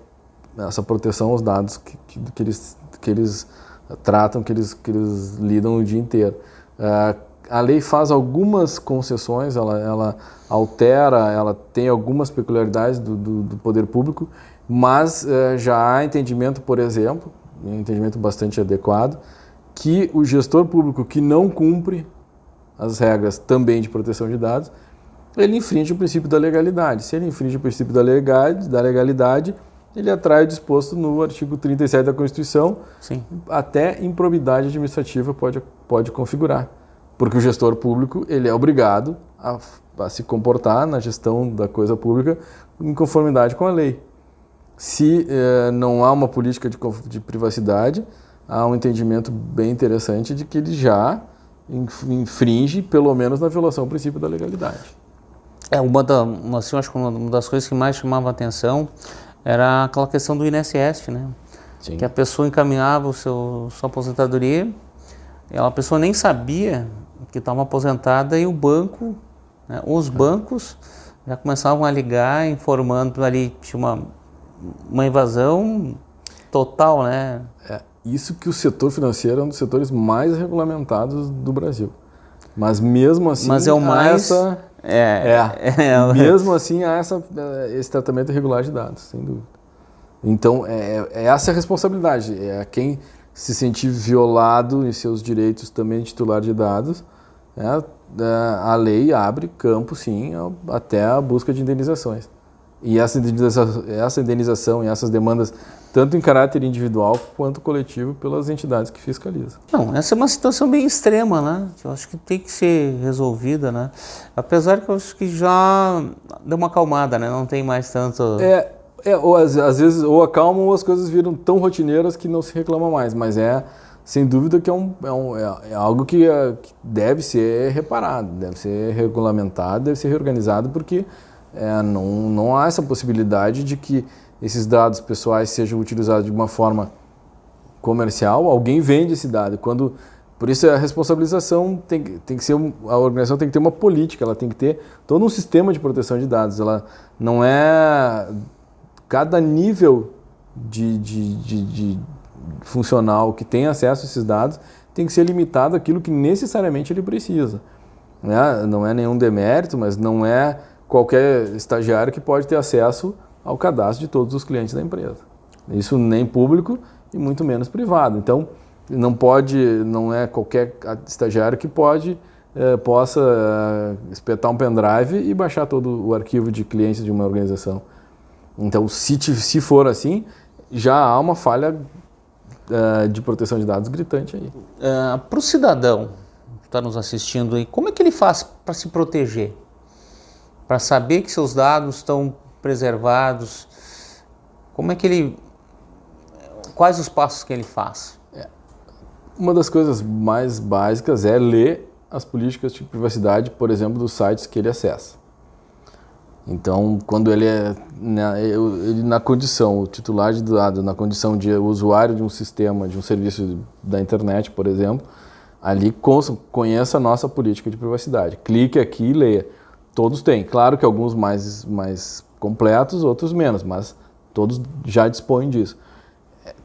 S2: proteção aos dados que eles tratam, que eles lidam o dia inteiro. A lei faz algumas concessões, ela altera, ela tem algumas peculiaridades do poder público, mas já há entendimento, por exemplo, um entendimento bastante adequado, que o gestor público que não cumpre as regras também de proteção de dados, ele infringe o princípio da legalidade. Se ele infringe o princípio da legalidade, ele atrai o disposto no artigo 37 da Constituição.
S1: Sim.
S2: Até improbidade administrativa pode configurar. Porque o gestor público ele é obrigado a se comportar na gestão da coisa pública em conformidade com a lei. Se não há uma política de privacidade, há um entendimento bem interessante de que ele já infringe, pelo menos na violação ao princípio da legalidade.
S1: Acho que uma das coisas que mais chamava a atenção era aquela questão do INSS, né?
S2: Sim.
S1: Que a pessoa encaminhava sua aposentadoria, e a pessoa nem sabia que estava aposentada, e o banco, né, os bancos já começavam a ligar, informando ali tinha uma invasão total, né?
S2: Isso que o setor financeiro é um dos setores mais regulamentados do Brasil. Mas mesmo assim,
S1: mas é o mais...
S2: mesmo assim há esse tratamento irregular de dados, sem dúvida. Então, essa é a responsabilidade. Quem se sentir violado em seus direitos também de titular de dados, a lei abre campo, sim, até a busca de indenizações. E essa indenização e essas demandas, tanto em caráter individual quanto coletivo, pelas entidades que fiscalizam.
S1: Não, essa é uma situação bem extrema, né? Que eu acho que tem que ser resolvida, né? Apesar que eu acho que já deu uma acalmada, né? Não tem mais tanto...
S2: Ou às vezes ou acalmam ou as coisas viram tão rotineiras que não se reclama mais, mas sem dúvida que é algo que deve ser reparado, deve ser regulamentado, deve ser reorganizado, porque não há essa possibilidade de que esses dados pessoais sejam utilizados de uma forma comercial. Alguém vende esse dado. Por isso a responsabilização tem que ser, a organização tem que ter uma política, ela tem que ter todo um sistema de proteção de dados. Ela não é... Cada nível de funcional que tem acesso a esses dados tem que ser limitado àquilo que necessariamente ele precisa. Não é nenhum demérito, mas não é qualquer estagiário que pode ter acesso ao cadastro de todos os clientes da empresa. Isso nem público e muito menos privado. Então, não é qualquer estagiário que possa espetar um pendrive e baixar todo o arquivo de clientes de uma organização. Então, se for assim, já há uma falha de proteção de dados gritante aí.
S1: Para o cidadão que está nos assistindo aí, como é que ele faz para se proteger? Para saber que seus dados estão preservados? Quais os passos que ele faz?
S2: Uma das coisas mais básicas é ler as políticas de privacidade, por exemplo, dos sites que ele acessa. Então, quando ele na condição, o titular de dados, na condição de usuário de um sistema, de um serviço da internet, por exemplo, ali conheça a nossa política de privacidade. Clique aqui e leia. Todos têm. Claro que alguns mais completos, outros menos, mas todos já dispõem disso.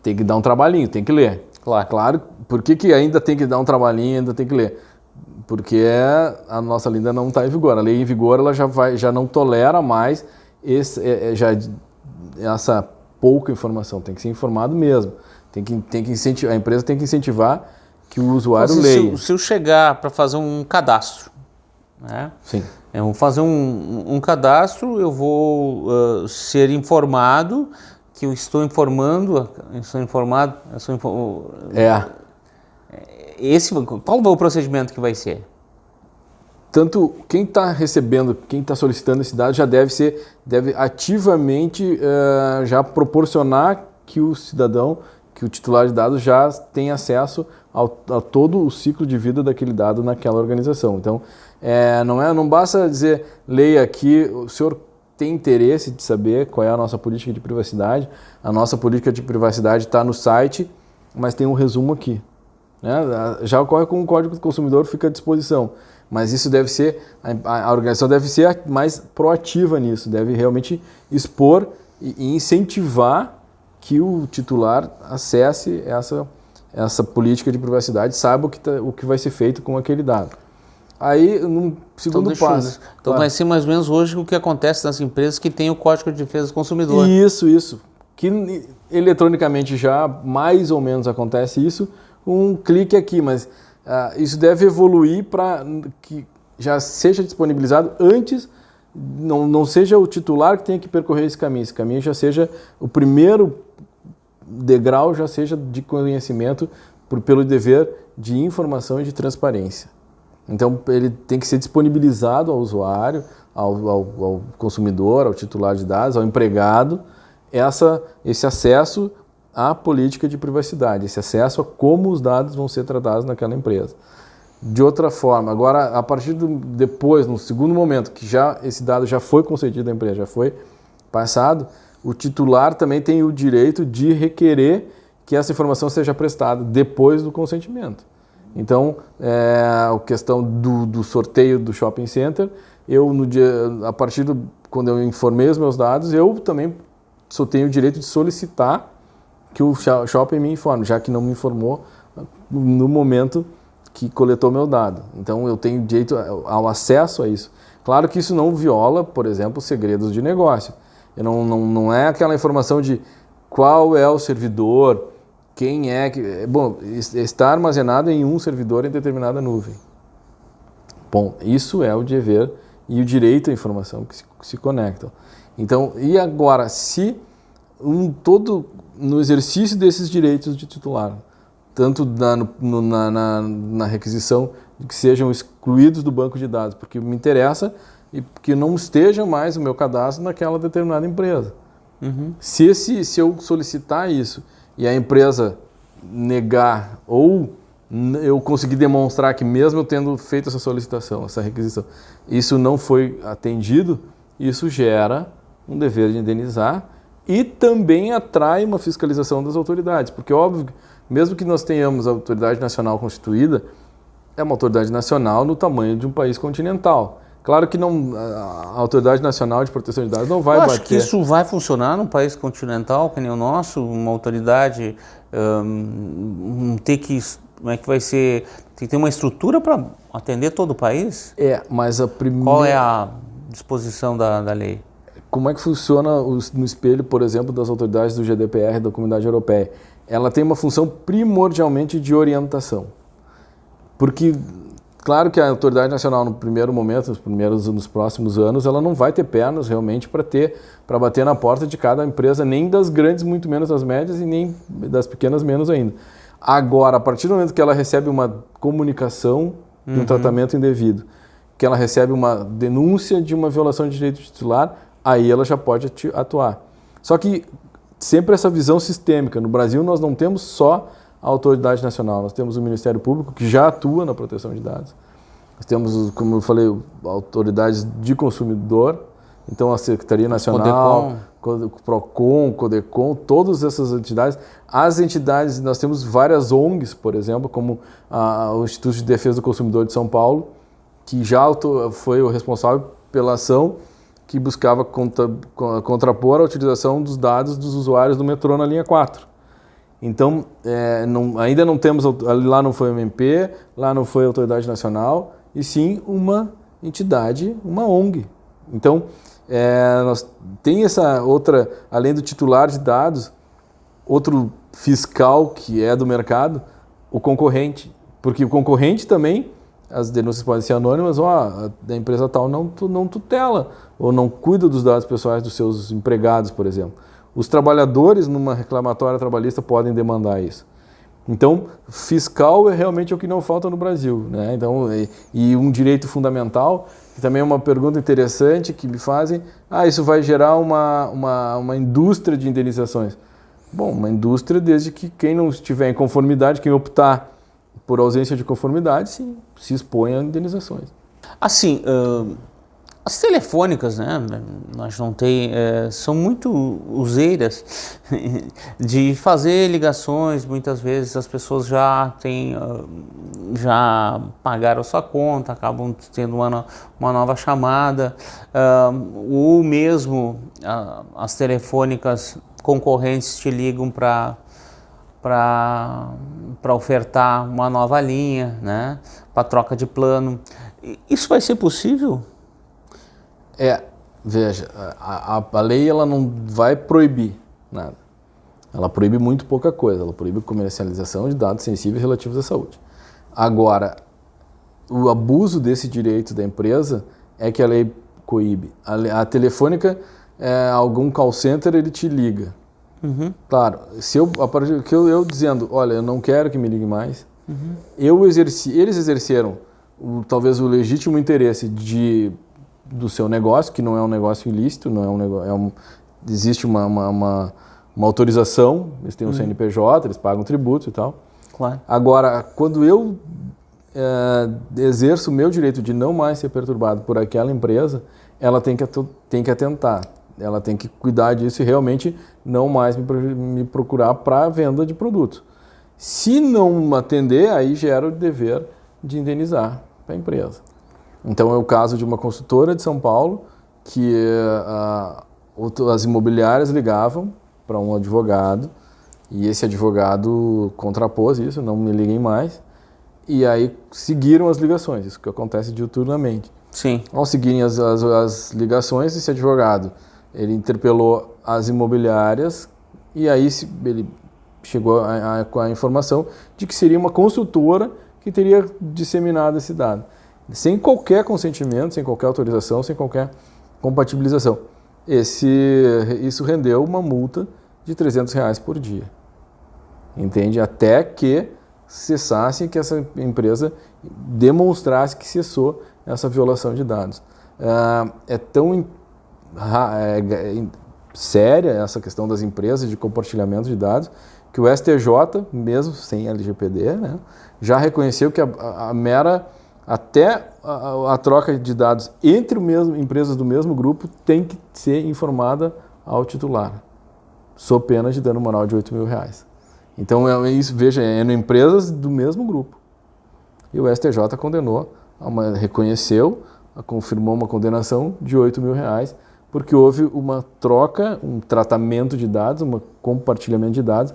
S2: Tem que dar um trabalhinho, tem que ler. Claro. Por que ainda tem que dar um trabalhinho, ainda tem que ler? Porque a nossa lei ainda não está em vigor. A lei em vigor ela já não tolera mais essa pouca informação. Tem que ser informado mesmo. A empresa tem que incentivar que o usuário leia.
S1: Se eu chegar para fazer um cadastro, né? Sim. Eu vou fazer um cadastro, eu vou ser informado que eu estou informado. Qual é o procedimento que vai ser?
S2: tanto quem está recebendo, quem está solicitando esse dado já deve ativamente já proporcionar que o cidadão, que o titular de dados já tem acesso a todo o ciclo de vida daquele dado naquela organização. Então, não basta dizer, leia aqui, o senhor tem interesse de saber qual é a nossa política de privacidade. A nossa política de privacidade está no site, mas tem um resumo aqui. Né? Já ocorre com o Código do Consumidor, fica à disposição. Mas isso deve ser, a organização deve ser mais proativa nisso, deve realmente expor e incentivar que o titular acesse essa política de privacidade, saiba o que vai ser feito com aquele dado. Aí, num segundo passo...
S1: Então vai ser mais ou menos hoje o que acontece nas empresas que têm o Código de Defesa do Consumidor.
S2: Isso. Que eletronicamente já mais ou menos acontece isso, um clique aqui, mas isso deve evoluir para que já seja disponibilizado antes, não seja o titular que tenha que percorrer esse caminho já seja o primeiro degrau, já seja de conhecimento pelo dever de informação e de transparência. Então ele tem que ser disponibilizado ao usuário, ao consumidor, ao titular de dados, ao empregado, esse acesso à política de privacidade, esse acesso a como os dados vão ser tratados naquela empresa. De outra forma, agora, a partir depois, no segundo momento, que já esse dado já foi concedido à empresa, já foi passado, o titular também tem o direito de requerer que essa informação seja prestada depois do consentimento. Então, a questão do sorteio do shopping center, quando eu informei os meus dados, eu também só tenho o direito de solicitar que o shopping me informe, já que não me informou no momento que coletou meu dado. Então, eu tenho direito ao acesso a isso. Claro que isso não viola, por exemplo, segredos de negócio. Não é aquela informação de qual é o servidor, quem é que... Bom, está armazenado em um servidor em determinada nuvem. Bom, isso é o dever e o direito à informação que se conectam. Então, e agora, se no exercício desses direitos de titular, tanto na requisição de que sejam excluídos do banco de dados, porque me interessa e que não esteja mais o meu cadastro naquela determinada empresa.
S1: Uhum.
S2: Se eu solicitar isso e a empresa negar ou eu conseguir demonstrar que mesmo eu tendo feito essa solicitação, essa requisição, isso não foi atendido, isso gera um dever de indenizar e também atrai uma fiscalização das autoridades, porque óbvio, mesmo que nós tenhamos a autoridade nacional constituída, é uma autoridade nacional no tamanho de um país continental. Claro que a Autoridade Nacional de Proteção de Dados não vai bater...
S1: Eu acho que isso vai funcionar num país continental, que nem o nosso, uma autoridade como é que vai ser? Tem que ter uma estrutura para atender todo o país?
S2: Mas a primeira...
S1: Qual é a disposição da lei?
S2: Como é que funciona no espelho, por exemplo, das autoridades do GDPR da Comunidade Europeia? Ela tem uma função primordialmente de orientação. Porque... Claro que a autoridade nacional, no primeiro momento, nos próximos anos, ela não vai ter pernas realmente para bater na porta de cada empresa, nem das grandes, muito menos das médias, e nem das pequenas, menos ainda. Agora, a partir do momento que ela recebe uma comunicação de um tratamento indevido, que ela recebe uma denúncia de uma violação de direito titular, aí ela já pode atuar. Só que sempre essa visão sistêmica. No Brasil, nós não temos só a autoridade nacional, nós temos o Ministério Público, que já atua na proteção de dados. Nós temos, como eu falei, autoridades de consumidor, então a Secretaria Nacional, o PROCON, o CODECON, todas essas entidades. As entidades, nós temos várias ONGs, por exemplo, como o Instituto de Defesa do Consumidor de São Paulo, que já foi o responsável pela ação que buscava contrapor a utilização dos dados dos usuários do metrô na linha 4. Então, ainda não temos, lá não foi o MP, lá não foi a Autoridade Nacional, e sim uma entidade, uma ONG. Então, tem essa outra, além do titular de dados, outro fiscal que é do mercado, o concorrente. Porque o concorrente também, as denúncias podem ser anônimas, a empresa tal não tutela, ou não cuida dos dados pessoais dos seus empregados, por exemplo. Os trabalhadores, numa reclamatória trabalhista, podem demandar isso. Então, fiscal é realmente o que não falta no Brasil, né? Então, e um direito fundamental, que também é uma pergunta interessante que me fazem, isso vai gerar uma indústria de indenizações. Bom, uma indústria desde que quem não estiver em conformidade, quem optar por ausência de conformidade, sim, se expõe a indenizações.
S1: Assim, as telefônicas, né, nós não tem, são muito useiras de fazer ligações. Muitas vezes as pessoas já pagaram sua conta, acabam tendo uma nova chamada, ou mesmo as telefônicas concorrentes te ligam para ofertar uma nova linha, né, para troca de plano. Isso vai ser possível?
S2: Veja, a lei ela não vai proibir nada. Ela proíbe muito pouca coisa. Ela proíbe comercialização de dados sensíveis relativos à saúde. Agora, o abuso desse direito da empresa é que a lei coíbe. A telefônica, algum call center, ele te liga. Uhum. Claro, a partir que eu dizendo, olha, eu não quero que me ligue mais, eles exerceram talvez o legítimo interesse do seu negócio, que não é um negócio ilícito, não é um negócio, existe uma autorização, eles têm um CNPJ, eles pagam tributos e tal.
S1: Claro.
S2: Agora, quando eu exerço o meu direito de não mais ser perturbado por aquela empresa, ela tem que atentar, ela tem que cuidar disso e realmente não mais me procurar para venda de produtos. Se não atender, aí gera o dever de indenizar para a empresa. Então é o caso de uma consultora de São Paulo que as imobiliárias ligavam para um advogado e esse advogado contrapôs isso, não me liguem mais, e aí seguiram as ligações, isso que acontece diuturnamente.
S1: Sim.
S2: Ao seguirem as ligações, esse advogado ele interpelou as imobiliárias e aí ele chegou com a informação de que seria uma consultora que teria disseminado esse dado. Sem qualquer consentimento, sem qualquer autorização, sem qualquer compatibilização. Isso rendeu uma multa de R$300 por dia. Entende? Até que cessasse, que essa empresa demonstrasse que cessou essa violação de dados. É tão séria essa questão das empresas de compartilhamento de dados que o STJ, mesmo sem LGPD, né, já reconheceu que até a troca de dados entre empresas do mesmo grupo tem que ser informada ao titular, sob pena de dano moral de R$8.000. Então, isso, veja, empresas do mesmo grupo. E o STJ condenou, reconheceu, confirmou uma condenação de R$8.000, porque houve uma troca, um tratamento de dados, um compartilhamento de dados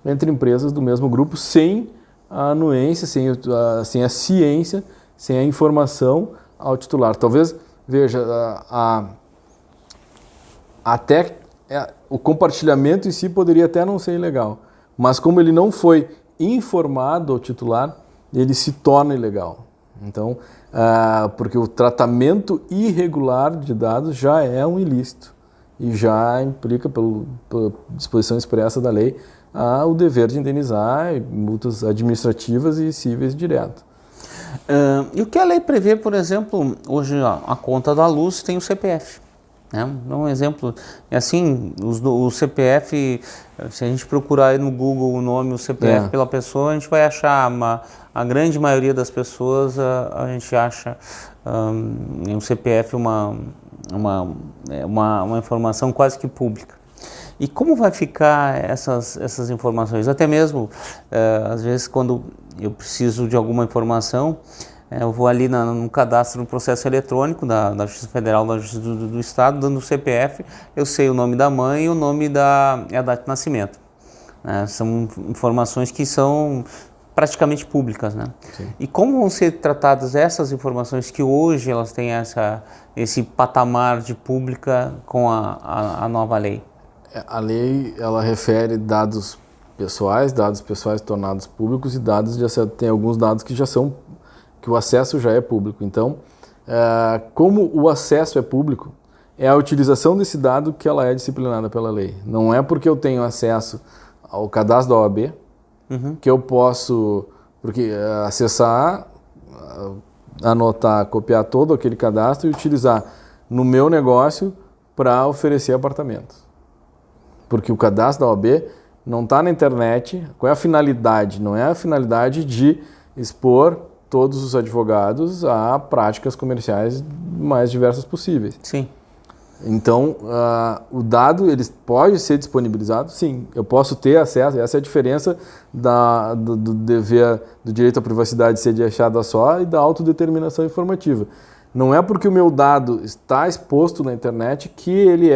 S2: entre empresas do mesmo grupo, sem a anuência, sem a ciência, sem a informação ao titular. Talvez, veja, o compartilhamento em si poderia até não ser ilegal, mas como ele não foi informado ao titular, ele se torna ilegal. Então, porque o tratamento irregular de dados já é um ilícito e já implica, pela disposição expressa da lei, o dever de indenizar multas administrativas e cíveis direto.
S1: E o que a lei prevê, por exemplo, hoje a conta da luz tem o CPF. Né? Um exemplo, assim, o CPF, se a gente procurar aí no Google o nome, o CPF pela pessoa, a gente vai achar, a grande maioria das pessoas, a gente acha um CPF uma informação quase que pública. E como vai ficar essas informações? Até mesmo, às vezes, quando eu preciso de alguma informação, eu vou ali no cadastro, no processo eletrônico da Justiça Federal, da Justiça do Estado, dando o CPF, eu sei o nome da mãe e o nome a data de nascimento. São informações que são praticamente públicas, né?
S2: Sim.
S1: E como vão ser tratadas essas informações que hoje elas têm esse patamar de pública com a nova lei?
S2: A lei, ela refere dados pessoais tornados públicos e tem alguns dados que o acesso já é público. Então, como o acesso é público, é a utilização desse dado que ela é disciplinada pela lei. Não é porque eu tenho acesso ao cadastro da OAB, que eu posso acessar, anotar, copiar todo aquele cadastro e utilizar no meu negócio para oferecer apartamentos. Porque o cadastro da OAB não está na internet. Qual é a finalidade? Não é a finalidade de expor todos os advogados a práticas comerciais mais diversas possíveis.
S1: Sim.
S2: Então, o dado ele pode ser disponibilizado, sim. Eu posso ter acesso. Essa é a diferença do dever, do direito à privacidade ser de achado só e da autodeterminação informativa. Não é porque o meu dado está exposto na internet que ele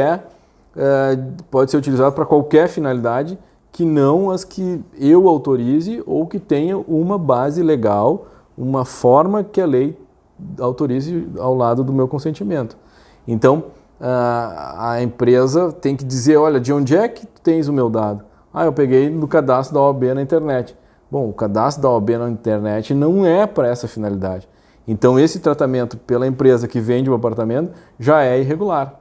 S2: pode ser utilizado para qualquer finalidade que não as que eu autorize ou que tenha uma base legal, uma forma que a lei autorize ao lado do meu consentimento. Então, a empresa tem que dizer, olha, de onde é que tu tens o meu dado? Eu peguei no cadastro da OAB na internet. Bom, o cadastro da OAB na internet não é para essa finalidade. Então, esse tratamento pela empresa que vende o apartamento já é irregular.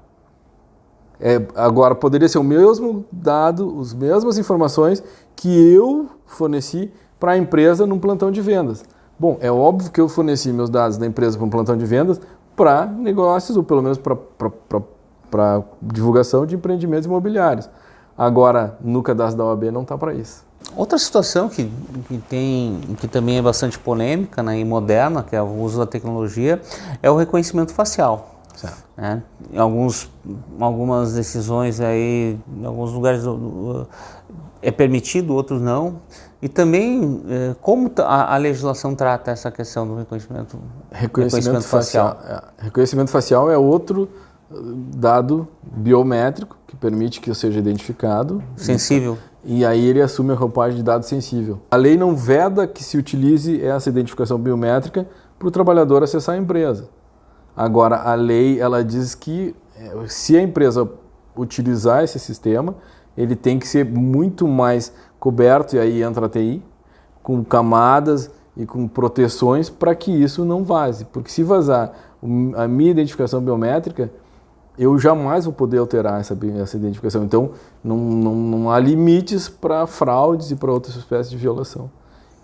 S2: Agora, poderia ser o mesmo dado, as mesmas informações que eu forneci para a empresa num plantão de vendas. Bom, é óbvio que eu forneci meus dados da empresa para um plantão de vendas para negócios, ou pelo menos para divulgação de empreendimentos imobiliários. Agora, no cadastro da OAB não está para isso.
S1: Outra situação que também é bastante polêmica, né, e moderna, que é o uso da tecnologia, é o reconhecimento facial. Né? Em algumas decisões aí, em alguns lugares é permitido, outros não. E também como a legislação trata essa questão do reconhecimento facial?
S2: Reconhecimento facial é outro dado biométrico que permite que eu seja identificado.
S1: Sensível.
S2: E aí ele assume a roupagem de dado sensível. A lei não veda que se utilize essa identificação biométrica para o trabalhador acessar a empresa. Agora, a lei ela diz que se a empresa utilizar esse sistema, ele tem que ser muito mais coberto, e aí entra a TI, com camadas e com proteções para que isso não vaze. Porque se vazar a minha identificação biométrica, eu jamais vou poder alterar essa identificação. Então, não há limites para fraudes e para outras espécies de violação.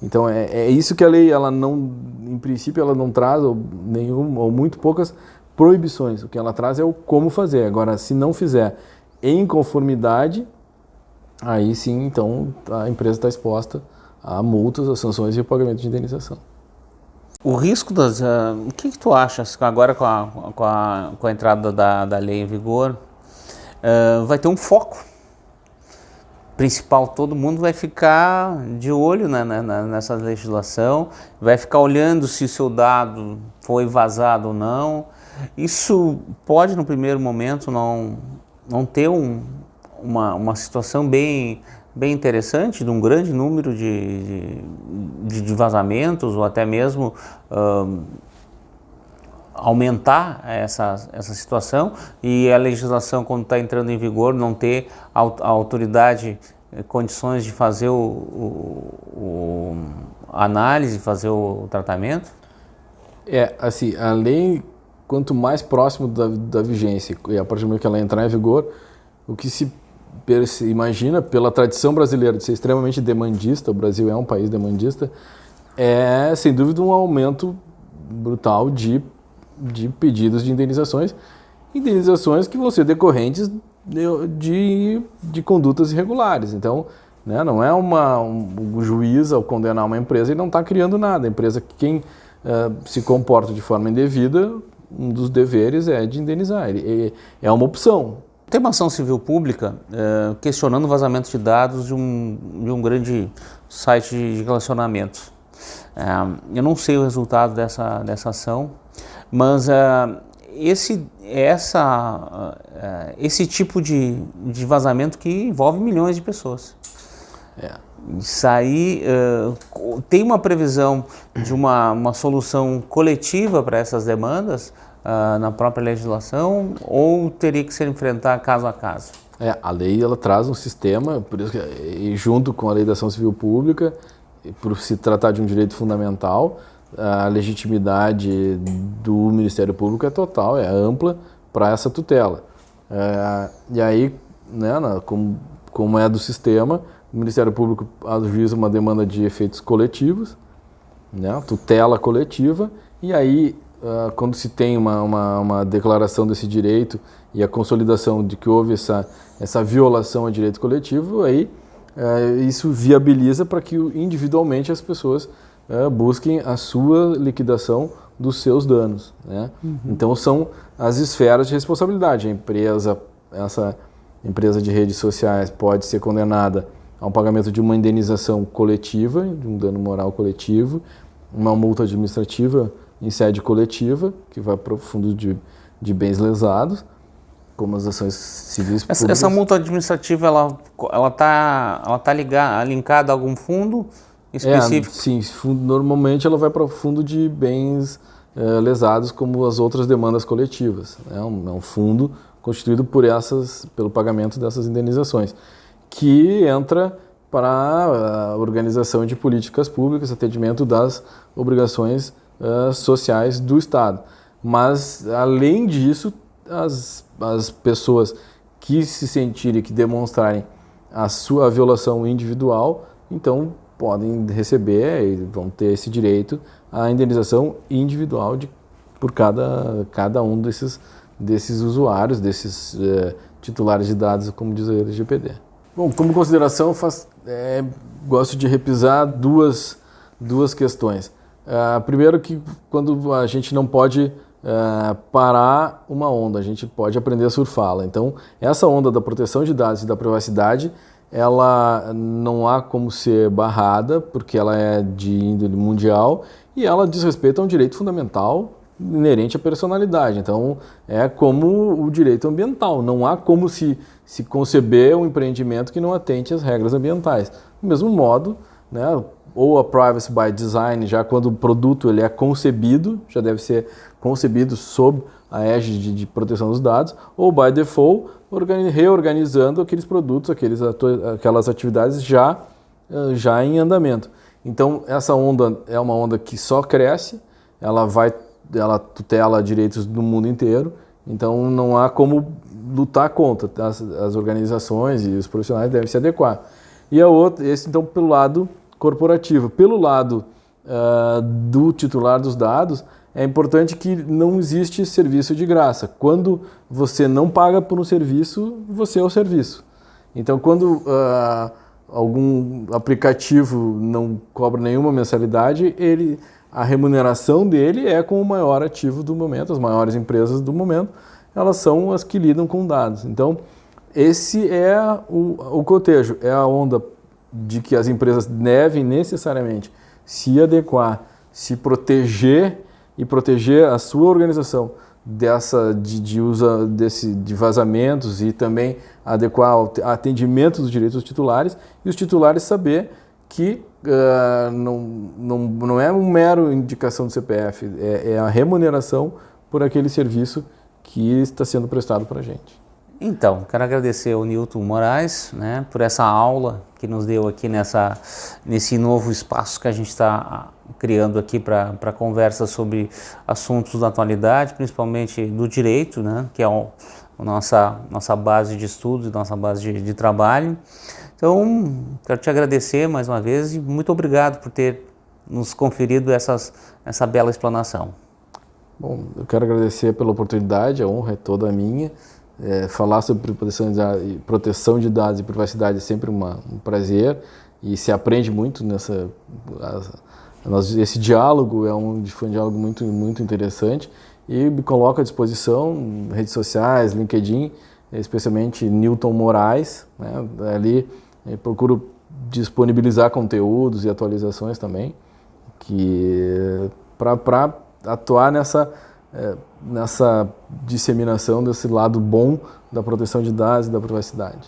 S2: Então, é isso que a lei, ela não, em princípio, ela não traz ou muito poucas proibições. O que ela traz é o como fazer. Agora, se não fizer em conformidade, aí sim, então, a empresa está exposta a multas, a sanções e o pagamento de indenização.
S1: O risco o que tu achas agora com a entrada da lei em vigor? Vai ter um foco principal, todo mundo vai ficar de olho nessa legislação, vai ficar olhando se o seu dado foi vazado ou não. Isso pode, no primeiro momento, não ter uma situação bem interessante, de um grande número de vazamentos, ou até mesmo aumentar essa situação, e a legislação, quando está entrando em vigor, não ter a autoridade condições de fazer a análise, fazer o tratamento?
S2: Assim, a lei, quanto mais próximo da vigência, e a partir do momento que ela entrar em vigor, o que se imagina, pela tradição brasileira de ser extremamente demandista, o Brasil é um país demandista, é sem dúvida um aumento brutal de pedidos de indenizações que vão ser decorrentes de condutas irregulares. Então, né, não é um juiz, ao condenar uma empresa, ele não está criando nada. A empresa, quem se comporta de forma indevida, um dos deveres é de indenizar. É uma opção.
S1: Tem uma ação civil pública questionando o vazamento de dados de um grande site de relacionamento. Eu não sei o resultado dessa ação, mas esse tipo de vazamento que envolve milhões de pessoas. Isso aí tem uma previsão de uma solução coletiva para essas demandas na própria legislação, ou teria que ser enfrentar caso a caso?
S2: A lei ela traz um sistema, por isso que, junto com a lei da ação civil pública, por se tratar de um direito fundamental, a legitimidade do Ministério Público é total, é ampla para essa tutela. E aí, né, como é do sistema, o Ministério Público ajuiza uma demanda de efeitos coletivos, né, tutela coletiva, e aí, quando se tem uma declaração desse direito e a consolidação de que houve essa violação ao direito coletivo, aí isso viabiliza para que individualmente as pessoas busquem a sua liquidação dos seus danos, né? Então são as esferas de responsabilidade. Essa empresa de redes sociais pode ser condenada ao pagamento de uma indenização coletiva, de um dano moral coletivo, uma multa administrativa em sede coletiva, que vai para o fundo de bens lesados, como as ações civis públicas.
S1: Essa multa administrativa, ela tá linkada a algum fundo específico?
S2: Sim, normalmente ela vai para o fundo de bens lesados, como as outras demandas coletivas. É um fundo constituído pelo pagamento dessas indenizações, que entra para a organização de políticas públicas, atendimento das obrigações sociais do Estado. Mas, além disso, as pessoas que se sentirem, que demonstrarem a sua violação individual, então podem receber e vão ter esse direito à indenização individual por cada um desses usuários, desses titulares de dados, como diz a LGPD. Bom, como consideração, gosto de repisar duas questões. Primeiro que quando a gente não pode parar uma onda, a gente pode aprender a surfá-la. Então, essa onda da proteção de dados e da privacidade, ela não há como ser barrada, porque ela é de índole mundial e ela diz respeito a um direito fundamental inerente à personalidade. Então, é como o direito ambiental. Não há como se conceber um empreendimento que não atente às regras ambientais. Do mesmo modo, né, ou a privacy by design, já quando o produto ele é concebido, já deve ser concebido sob a égide de proteção dos dados, ou by default, reorganizando aqueles produtos, aquelas atividades já em andamento. Então, essa onda é uma onda que só cresce, ela tutela direitos do mundo inteiro, então não há como lutar contra. As organizações e os profissionais devem se adequar. E esse então pelo lado corporativo. Pelo lado do titular dos dados, é importante que não existe serviço de graça. Quando você não paga por um serviço, você é o serviço. Então, quando algum aplicativo não cobra nenhuma mensalidade, a remuneração dele é com o maior ativo do momento, as maiores empresas do momento, elas são as que lidam com dados. Então, esse é o cotejo, é a onda de que as empresas devem necessariamente se adequar, se proteger e proteger a sua organização de vazamentos e também adequar ao atendimento dos direitos dos titulares e os titulares saber que não é um mero indicação do CPF, é a remuneração por aquele serviço que está sendo prestado para a gente.
S1: Então, quero agradecer ao Nilton Moraes, né, por essa aula que nos deu aqui nesse novo espaço que a gente está criando aqui para conversa sobre assuntos da atualidade, principalmente do direito, né, que é a nossa base de estudos, nossa base de trabalho. Então, quero te agradecer mais uma vez e muito obrigado por ter nos conferido essa bela explanação.
S2: Bom, eu quero agradecer pela oportunidade, a honra é toda minha. Falar sobre proteção de dados e privacidade é sempre um prazer e se aprende muito esse diálogo foi um diálogo muito, muito interessante e me coloco à disposição redes sociais, LinkedIn, especialmente Nilton Moraes, né? Ali procuro disponibilizar conteúdos e atualizações também para atuar nessa disseminação desse lado bom da proteção de dados e da privacidade.